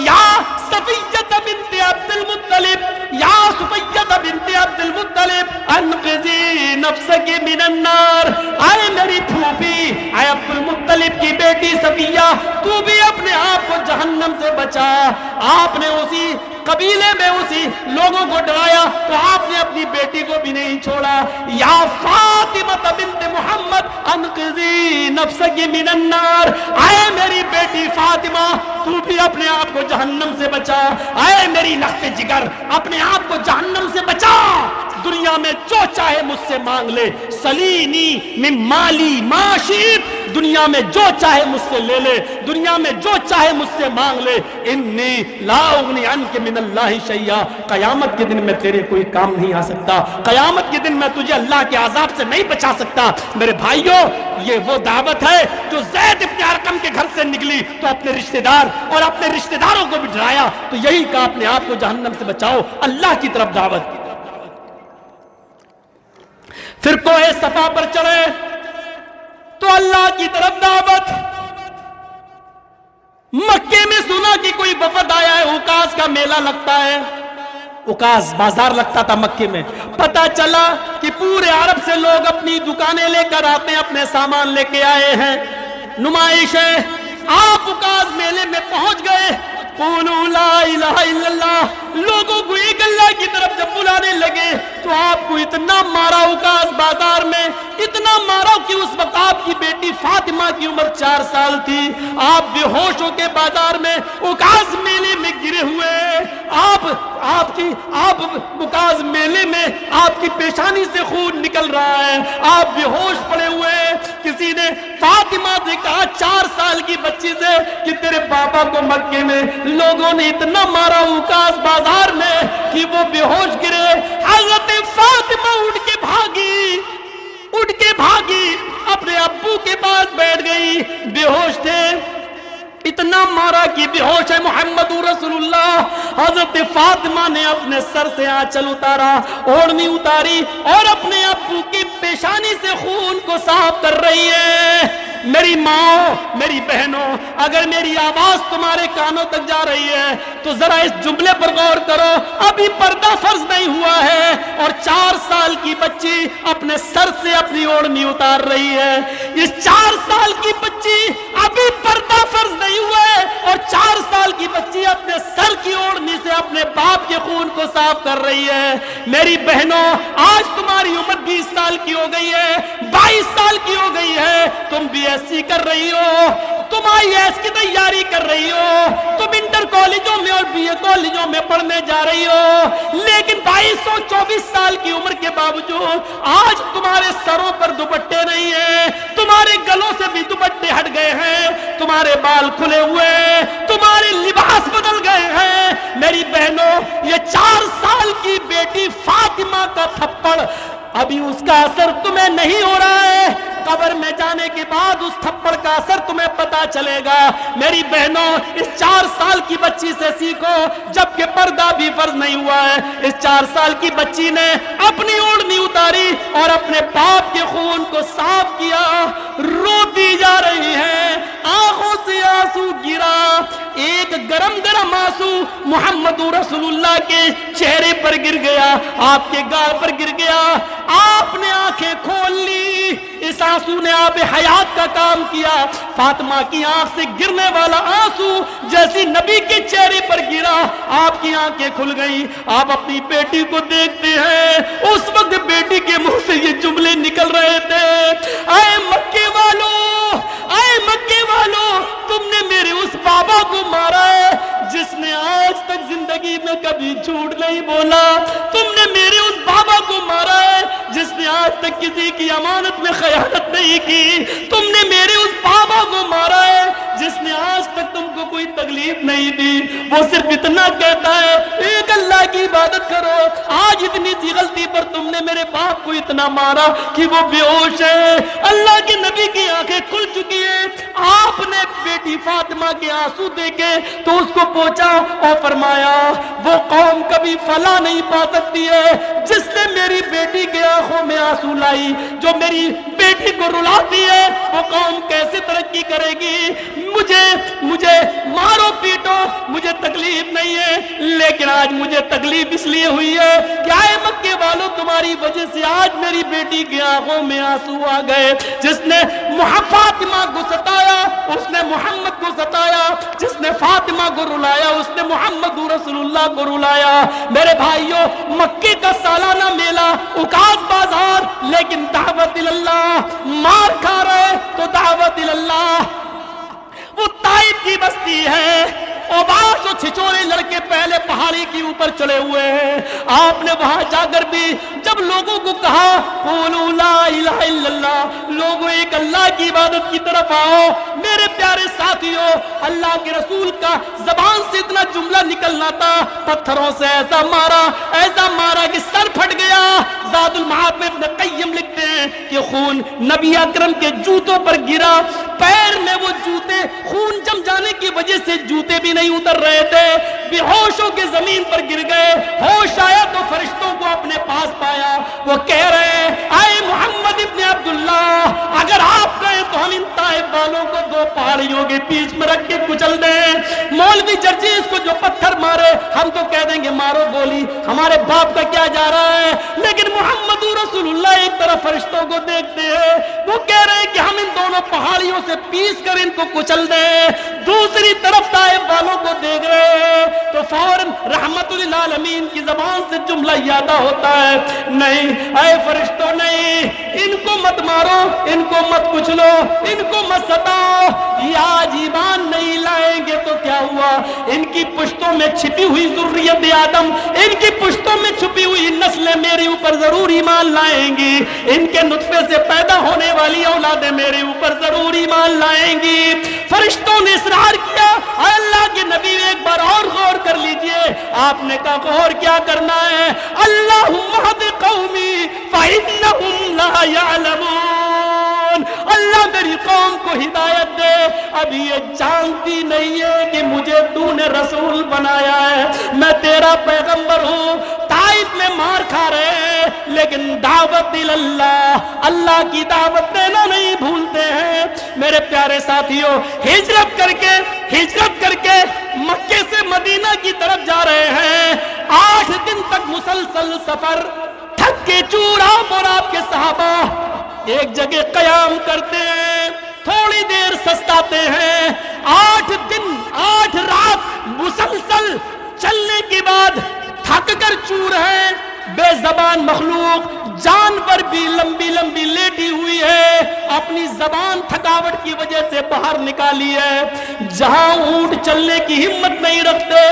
یا صفیہ بنت عبد المطلب, یا صفیہ بنت عبد المطلب انقذی نفسک من النار. اے میری پھوپھی, اے عبد المطلب کی بیٹی صفیہ, تو بھی اپنے آپ کو جہنم سے بچا. آپ نے اسی قبیلے میں اسی لوگوں کو ڈرایا تو آپ نے اپنی بیٹی کو بھی نہیں چھوڑا. یا فاطمہ بنت محمد انقذی نفسک من النار. اے میری بیٹی فاطمہ, تو بھی اپنے آپ کو جہنم سے بچا. اے میری لخت جگر, اپنے آپ کو جہنم سے بچا. دنیا میں جو چاہے مجھ سے مانگ لے, سلینی من مالی ما شئت, دنیا میں جو چاہے مجھ سے لے لے, دنیا میں جو چاہے مجھ سے مانگ لے. انی لا اغنی عنک من اللہ شیئا, قیامت کے دن میں تیرے کوئی کام نہیں آ سکتا. قیامت کے دن میں تجھے اللہ کے عذاب سے نہیں بچا سکتا. میرے بھائیوں, یہ وہ دعوت ہے جو زید ابن ارقم کے گھر سے نکلی تو اپنے رشتہ دار اور اپنے رشتہ داروں کو بھی ڈرایا. تو یہی کہا اپنے آپ کو جہنم سے بچاؤ, اللہ کی طرف دعوت. پھر کوہ صفا پر چڑھے تو اللہ کی طرف دعوت. مکے میں سنا کہ کوئی وفد آیا ہے, اوکاس کا میلہ لگتا ہے, اوکاس بازار لگتا تھا مکے میں. پتا چلا کہ پورے عرب سے لوگ اپنی دکانیں لے کر آتے ہیں, اپنے سامان لے کے آئے ہیں, نمائش ہے. آپ اوکاس میلے میں پہنچ گئے. قولوا لا الہ الا اللہ, لوگوں کو ایک اللہ کی طرف جب بلانے لگے تو آپ کو اتنا مارا اوکاس بازار میں, اتنا مارا کہ اس وقت آپ کی بیٹی فاطمہ کی عمر 4 سال تھی. آپ بے ہوش ہو کے بازار میں اوکاس میلے میں گرے ہوئے. آپ اوکاس میلے میں آپ کی پیشانی سے خون نکل رہا ہے, آپ بے ہوش پڑے ہوئے. کسی نے فاطمہ سے کہا 4 سال کی بچی سے کہ تیرے پاپا کو مکے میں لوگوں نے اتنا مارا اوکاس بازار میں کہ وہ بے ہوش گرے. حضرت فاطمہ اٹھ کے بھاگی, اپنے ابو کے پاس بیٹھ گئی. بے ہوش تھے, اتنا مارا کہ بے ہوش ہے محمد رسول اللہ. حضرت فاطمہ نے اپنے سر سے آنچل اتارا, اوڑھنی اتاری اور اپنے ابو کی پیشانی سے خون کو صاف کر رہی ہے. میری ماں, میری بہنوں, اگر میری آواز تمہارے کانوں تک جا رہی ہے تو ذرا اس جملے پر غور کرو. ابھی پردہ فرض نہیں ہوا ہے اور 4 سال کی بچی اپنے سر سے اپنی اوڑھنی اتار رہی ہے. اس 4 سال کی بچی ابھی پردہ فرض نہیں ہوا ہے اور 4 سال کی بچی اپنے سر کی اوڑھنی سے اپنے باپ کے خون کو صاف کر رہی ہے. میری بہنوں, آج تمہاری عمر 20 سال کی ہو گئی ہے, 22 سال کی ہو گئی ہے, تم بھی ایسی کر رہی ہو, تم آئی ایس کی تیاری کر رہی ہو, تم انٹر کالجوں میں اور بی اے کالجوں میں پڑھنے جا رہی ہو, لیکن 22-24 سال کی عمر کے باوجود آج تمہارے سروں پر دوپٹے نہیں ہیں, تمہارے گلوں سے بھی دوپٹے ہٹ گئے ہیں, تمہارے بال کھلے ہوئے, تمہارے لباس بدل گئے ہیں. میری بہنوں, یہ 4 سال کی بیٹی فاطمہ کا تھپڑ ابھی اس کا اثر تمہیں نہیں ہو رہا ہے, قبر میں جانے کے بعد اس تھپڑ کا اثر تمہیں پتا چلے گا. میری بہنوں, اس 4 سال کی بچی سے سیکھو, جبکہ پردہ بھی فرض نہیں ہوا ہے. اس 4 سال کی بچی نے اپنی اوڑھنی اتاری اور اپنے باپ کے خون کو صاف کیا, روتی جا رہی ہے, آنکھوں سے آنسو گرا. ایک گرم گرم آنسو محمد رسول اللہ کے چہرے پر گر گیا, آپ کے گال پر گر گیا. آپ نے آنکھیں کھول لی, اس آنسو نے آب حیات کا کام کیا. فاطمہ کی آنکھ سے گرنے والا آنسو جیسی نبی کے چہرے پر گرا, آپ کی آنکھیں کھل گئیں. آپ اپنی بیٹی کو دیکھتے ہیں, اس وقت بیٹی کے منہ سے یہ جملے نکل رہے تھے, اے مکے والوں, اے مکے والوں, تم نے میرے اس بابا کو مارا ہے جس نے آج تک کسی کی امانت میں خیانت نہیں کی. تم نے میرے اس بابا کو مارا ہے جس نے آج تک تم کو کوئی تکلیف نہیں دی. وہ صرف اتنا کہتا ہے ایک اللہ کی عبادت کرو. آج اتنی سی غلطی پر تم نے میرے باپ کو اتنا مارا کہ وہ بے ہوش ہے. اللہ کے نبی کی آنکھیں کھل چکی ہیں. آپ نے بیٹی فاطمہ کے آنسو دیکھے تو اس کو پوچھا اور فرمایا وہ قوم کبھی فلاح نہیں پا سکتی ہے جس نے میری بیٹی کے آنکھوں میں آنسو لائی. جو میری بیٹی کو رلاتی ہے وہ قوم کیسے ترقی کرے گی. مجھے مارو پیٹو مجھے تکلیف نہیں ہے, لیکن آج مجھے تکلیف اس لیے ہوئی ہے کہ آئے مکے والوں تمہاری وجہ سے آج میری بیٹی کی آنکھوں میں آنسو آ گئے. جس نے فاطمہ کو ستایا اس نے محمد کو ستایا, جس نے فاطمہ کو رلایا اس نے محمد رسول اللہ کو رلایا. میرے بھائیوں, مکے کا سالانہ میلہ عکاظ بازار, لیکن دعوت اللہ مار کھا رہے تو دعوت اللہ. وہ طائف کی بستی ہے, اوباش و چھچورے لڑکے پہلے پہاڑی کے اوپر چڑے ہوئے ہیں. آپ نے وہاں جا کر بھی جب لوگوں کو کہا قولوا لا الہ الا اللہ, لوگوں ایک اللہ کی عبادت کی طرف آؤ. میرے پیارے ساتھیوں, اللہ کے رسول کا زبان سے اتنا جملہ نکلنا تھا, پتھروں سے ایسا مارا کہ سر پھٹ گیا. زاد المعاد میں ابن قیم لکھتے ہیں کہ خون نبی اکرم کے جوتوں پر گرا. پیر میں وہ جوتے خون جم جانے کی وجہ سے جوتے بھی نہیں اتر رہے تھے. بے ہوش ہو کے زمین پر گر گئے. ہوش آیا تو فرشتوں کو اپنے پاس پایا. وہ کہہ رہے ہیں اے محمد ابن عبداللہ, اگر آپ کہیں تو ہم ان طائف والوں کو دو پہاڑیوں کے بیچ میں رکھ کے کچل دیں. مولوی جرجیس کو جو پتھر مارے ہم تو کہہ دیں گے مارو گولی, ہمارے باپ کا کیا جا رہا ہے. لیکن محمد رسول اللہ ایک طرف فرشتوں کو دیکھتے ہیں, وہ کہہ رہے ہیں کہ ہم ان دونوں پہاڑیوں سے پیس کر ان کو کچل دیں. دوسری طرف طائف والوں کو دیکھ رہے ہیں تو فوراً رحمت للعالمین کی زبان سے جملہ یاد ہوتا ہے, نہیں اے فرشتوں نہیں, ان کو مت مارو, ان کو مت کچلو, ان کو مت ستاؤ. یہ آج ایمان نہیں لائیں گے تو کیا ہوا, ان کی پشتوں میں چھپی ہوئی ذریت آدم, ان کی پشتوں میں چھپی ہوئی نسلیں میرے اوپر ضرور ایمان لائیں گی. ان کے نطفے سے پیدا ہونے والی اولادیں میرے اوپر ضرور ایمان لائیں گی. فرشتوں نے اصرار کیا, اللہ کے نبی ایک بار اور غور کر لیجئے. آپ نے کہا غور کیا کرنا ہے, اللہم اہد قومی فإنہم لا یعلمون. اللہ میری قوم کو ہدایت دے, ابھی یہ جانتی نہیں ہے کہ مجھے تو نے رسول بنایا ہے, میں تیرا پیغمبر ہوں. طائف میں مار کھا رہے ہیں لیکن دعوت اللہ, اللہ کی دعوت دینا نہیں بھولتے ہیں. میرے پیارے ساتھیوں, ہجرت کر کے مکے سے مدینہ کی طرف جا رہے ہیں. 8 دن تک مسلسل سفر, تھک کے چور آپ اور آپ کے صحابہ ایک جگہ قیام کرتے ہیں, تھوڑی دیر سستاتے ہیں. 8 دن 8 رات مسلسل چلنے کے بعد تھک کر چور ہیں. بے زبان مخلوق, جانور بھی لمبی لمبی لیٹی ہوئی ہے, اپنی زبان تھکاوٹ کی وجہ سے باہر نکالی ہے. جہاں اونٹ چلنے کی ہمت نہیں رکھتے,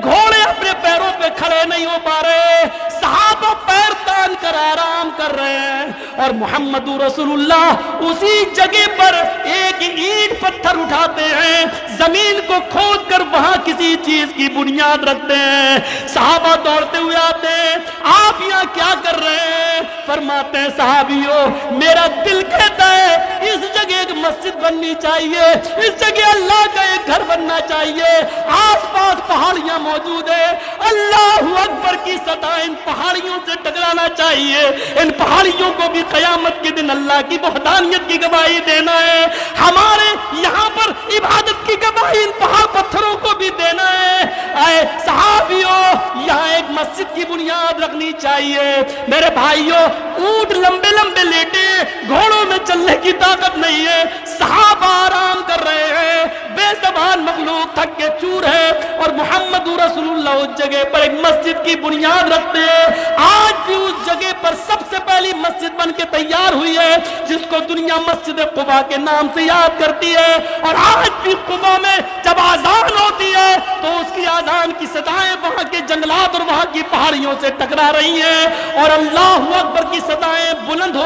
گھوڑے اپنے پیروں پہ کھڑے نہیں ہو پا رہے, صحابہ پیر تان کر آرام کر رہے ہیں, اور محمد رسول اللہ اسی جگہ پر ایک اینٹ پتھر اٹھاتے ہیں, زمین کو کھود کر وہاں کسی چیز کی بنیاد رکھتے ہیں. صحابہ دوڑتے ہوئے آتے ہیں, آپ یہاں کیا کر رہے ہیں؟ فرماتے ہیں صحابیوں میرا دل کہتا ہے اس جگہ ایک مسجد بننی چاہیے, اس جگہ اللہ کا ایک گھر بننا چاہیے. آس پاس پہاڑیاں موجود ہیں, اللہ اکبر کی صدا ان پہاڑیوں سے ٹکرانا چاہیے. ان پہاڑیوں کو بھی قیامت کے دن اللہ کی وحدانیت کی گواہی دینا ہے. ہمارے یہاں پر عبادت کی گواہی ان پہاڑ پتھروں کو بھی دینا ہے. اے صحابیوں, یہاں ایک مسجد کی بنیاد رکھنی چاہیے. میرے بھائیوں, اونٹ لمبے لمبے لیٹے, گھوڑوں میں چلنے کی طاقت نہیں ہے, صحابہ آرام کر رہے ہیں, بے زبان مخلوق تھک کے چور ہے, اور محمد رسول اللہ اس جگہ پر ایک مسجد کی بنیاد رکھتے ہیں. آج بھی اس جگہ پر سب سے پہلی مسجد بن کے تیار ہوئی ہے جس کو دنیا مسجد قباء کے نام سے یاد کرتی ہے. اور آج بھی قباء میں جب آذان ہوتی ہے تو اس کی آذان کی صدائیں وہاں کے جنگلات اور وہاں کی پہاڑیوں سے ٹکرا رہی ہیں, اور اللہ اکبر کی صدائیں بلند ہو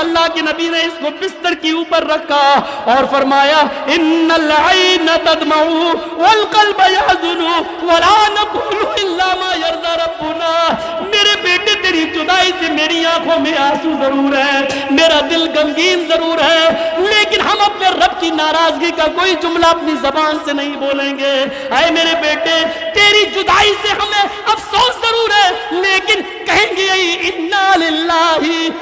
اللہ کے نبی نے اس کو بستر کے اوپر رکھا اور فرمایا ان العین تدمع والقلب يحزن ولا نقول الا ما يرضى ربنا. میرے بیٹے تیری جدائی سے میری آنکھوں میں آنسو ضرور ہے, میرا دل غمگین ضرور ہے, لیکن ہم اپنے رب کی ناراضگی کا کوئی جملہ اپنی زبان سے نہیں بولیں گے. اے میرے بیٹے تیری جدائی سے ہمیں افسوس ضرور ہے, لیکن کہیں گے انا للہ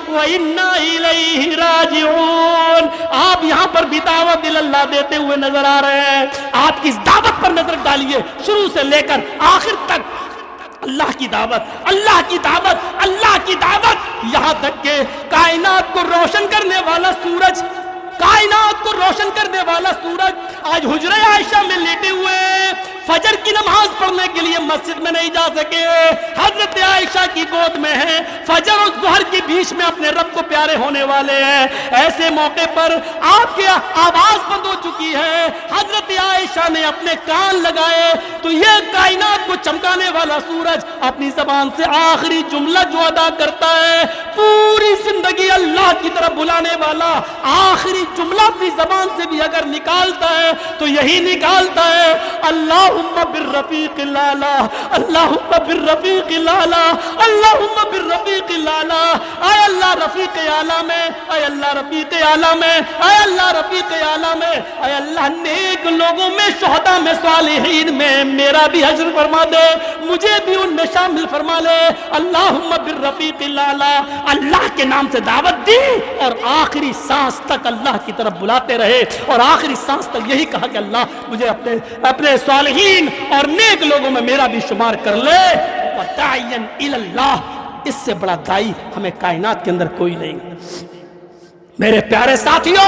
و انا الیہ راجعون. آپ یہاں پر بھی دعوت اللہ دیتے ہوئے نظر آ رہے ہیں. آپ کی اس دعوت پر نظر ڈالیے, شروع سے لے کر آخر تک اللہ کی دعوت, اللہ کی دعوت, اللہ کی دعوت, یہاں تک کہ کائنات کو روشن کرنے والا سورج, کائنات کو روشن کرنے والا سورج آج حجرہ عائشہ میں لیٹے ہوئے فجر کی نماز پڑھنے کے لیے مسجد میں نہیں جا سکے. حضرت عائشہ کی گود میں ہیں, فجر اور ظہر کے بیچ میں اپنے رب کو پیارے ہونے والے ہیں. ایسے موقع پر آپ کی آواز بند ہو چکی ہے, حضرت عائشہ نے اپنے کان لگائے تو یہ کائنات کو چمکانے والا سورج اپنی زبان سے آخری جملہ جو ادا کرتا ہے, پوری زندگی اللہ کی طرف بلانے والا آخری جملہ اپنی زبان سے بھی اگر نکالتا ہے تو یہی نکالتا ہے اللہم بالرفیق الاعلی, اللہم بالرفیق الاعلی, اللہم بالرفیق الاعلی. اے اللہ رفیق اعلیٰ میں, اے اللہ رفیق اعلیٰ میں, اے اللہ رفیق اعلیٰ میں, اے اللہ نیک لوگوں میں, شہداء میں, صالحین میں میرا بھی حشر فرما دے, مجھے بھی ان میں شامل فرما لے. اللہم بالرفیق الاعلی, اللہ کے نام سے دعوت دی اور آخری سانس تک اللہ کی طرف بلاتے رہے, اور آخری سانس تک یہی کہا کہ اللہ مجھے اپنے صالحین اور نیک لوگوں میں میرا بھی شمار کر لے. وَدَاعِيًا إِلَى اللَّهِ, اس سے بڑا دائی ہمیں کائنات کے اندر کوئی نہیں. میرے پیارے ساتھیوں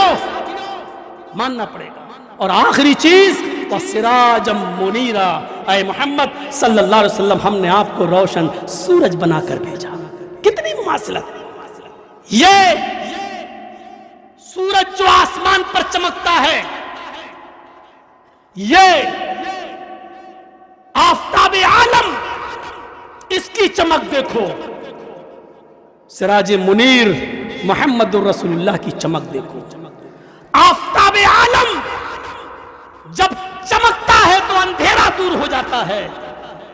ماننا پڑے گا. اور آخری چیز وَسِرَاجًا مُنِيرًا, اے محمد صلی اللہ علیہ وسلم ہم نے آپ کو روشن سورج بنا کر بھیجا. کتنی مماثلت. یہ سورج جو آسمان پر چمکتا ہے, یہ آفتاب عالم, اس کی چمک دیکھو. سراج منیر محمد الرسول اللہ کی چمک دیکھو. آفتاب عالم جب چمکتا ہے تو اندھیرا دور ہو جاتا ہے.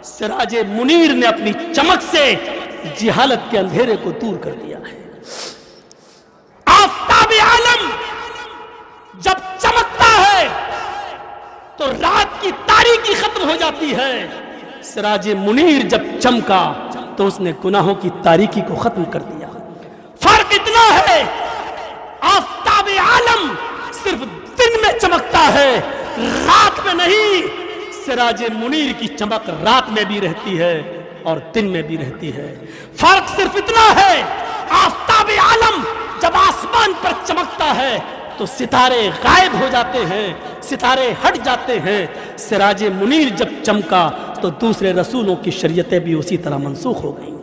سراج منیر نے اپنی چمک سے جہالت کے اندھیرے کو دور کر دیا ہے. آفتاب عالم جب چمکتا ہے تو رات کی تاریکی ختم ہو جاتی ہے. سراج منیر جب چمکا تو اس نے گناہوں کی تاریکی کو ختم کر دیا. فرق اتنا ہے, آفتاب عالم صرف دن میں چمکتا ہے, رات میں نہیں. سراج منیر کی چمک رات میں بھی رہتی ہے اور دن میں بھی رہتی ہے. فرق صرف اتنا ہے, آفتاب عالم جب آسمان پر چمکتا ہے تو ستارے غائب ہو جاتے ہیں, ستارے ہٹ جاتے ہیں. سراج منیر جب چمکا تو دوسرے رسولوں کی شریعتیں بھی اسی طرح منسوخ ہو گئیں.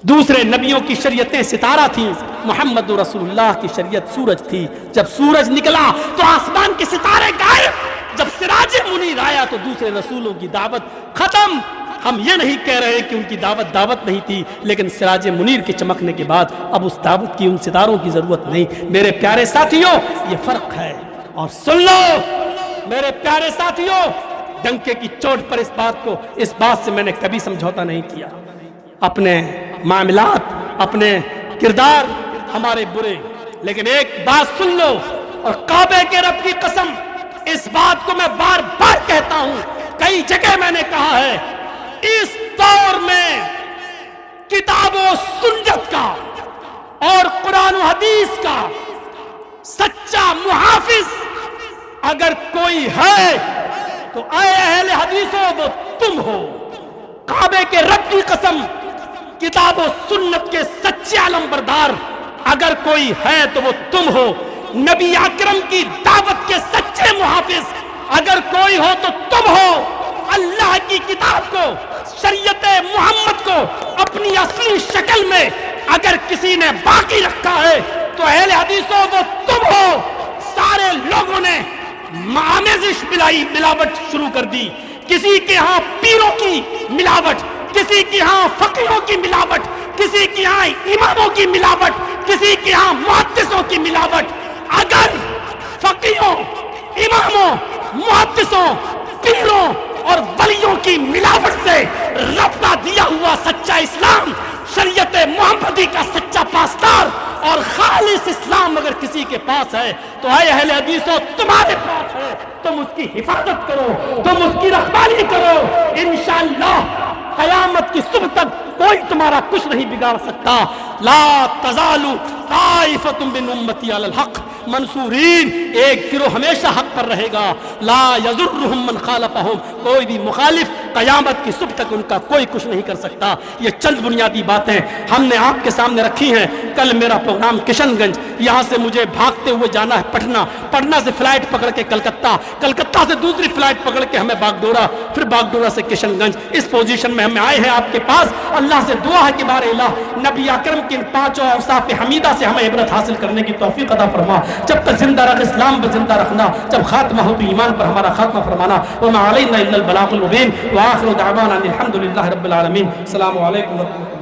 دوسرے نبیوں کی شریعتیں ستارہ تھیں, محمد رسول اللہ کی شریعت سورج تھی. جب سورج نکلا تو آسمان کے ستارے غائب. جب سراج منیر آیا تو دوسرے رسولوں کی دعوت ختم. ہم یہ نہیں کہہ رہے کہ ان کی دعوت نہیں تھی, لیکن سراج منیر کے چمکنے کے بعد اب اس دعوت کی, ان ستاروں کی ضرورت نہیں. میرے پیارے ساتھیوں یہ فرق ہے. اور سن لو میرے پیارے ساتھیوں, ڈنکے کی چوٹ پر اس بات سے میں نے کبھی سمجھوتا نہیں کیا. اپنے معاملات, اپنے کردار ہمارے برے, لیکن ایک بات سن لو, اور کعبے کے رب کی قسم اس بات کو میں بار بار کہتا ہوں, کئی جگہ میں نے کہا ہے, اس دور میں کتاب و سنت کا اور قرآن و حدیث کا سچا محافظ اگر کوئی ہے تو اے اہل حدیثوں وہ تم ہو. کعبے کے رب کی قسم, کتاب و سنت کے سچے علمبردار اگر کوئی ہے تو وہ تم ہو. نبی اکرم کی دعوت کے سچے محافظ اگر کوئی ہو تو تم ہو. اللہ کی کتاب کو, شریعت محمد کو اپنی اصلی شکل میں اگر کسی نے باقی رکھا ہے تو اہل حدیثوں وہ تم ہو. سارے لوگوں نے آمیزش ملاوٹ شروع کر دی. کسی کے ہاں پیروں کی ملاوٹ, کسی کے ہاں فقیروں کی ملاوٹ, کسی کے یہاں اماموں کی ملاوٹ، کسی کے یہاں محدثوں کی ملاوٹ. اگر فقیہوں، اماموں، محدثوں، پیروں اور ولیوں کی ملاوٹ سے رب کا دیا ہوا سچا اسلام، شریعت محمدی کا سچا پاسدار اور خالص اسلام اگر کسی کے پاس ہے تو اے اہل حدیثوں تمہارے پاس ہے، تم اس کی حفاظت کرو، تم اس کی رکھوالی کرو. انشاءاللہ قیامت کی صبح تک کوئی تمہارا کچھ نہیں بگاڑ سکتا. لا تزال طائفۃ من امتی علی الحق منصورین، ایک گروہ ہمیشہ حق پر رہے گا. لا یضرهم من خالفهم، کوئی بھی مخالف قیامت کی صبح تک ان کا کوئی کچھ نہیں کر سکتا. یہ چند بنیادی باتیں ہم نے آپ کے سامنے رکھی ہیں. کل میرا پروگرام کشن گنج، یہاں سے مجھے بھاگتے ہوئے جانا ہے پٹنہ، پٹنہ سے فلائٹ پکڑ کے کلکتہ، کلکتہ سے دوسری فلائٹ پکڑ کے ہمیں باگڈورا، پھر باگڈورا سے کشن گنج. اس پوزیشن میں ہمیں آئے ہیں آپ کے پاس. اللہ سے دعا ہے کہ بار الہ نبی اکرم کی ان پانچوں اوصاف حمیدہ سے ہمیں عبرت حاصل کرنے کی توفیق عطا فرما. جب تک زندہ رکھ اسلام پر زندہ رکھنا، جب خاتمہ ہو تو ایمان پر ہمارا خاتمہ فرمانا. وما علینا الا البلاغ المبین. وآخر دعوانا ان الحمد للہ رب العالمین. السلام علیکم ورحمۃ اللہ.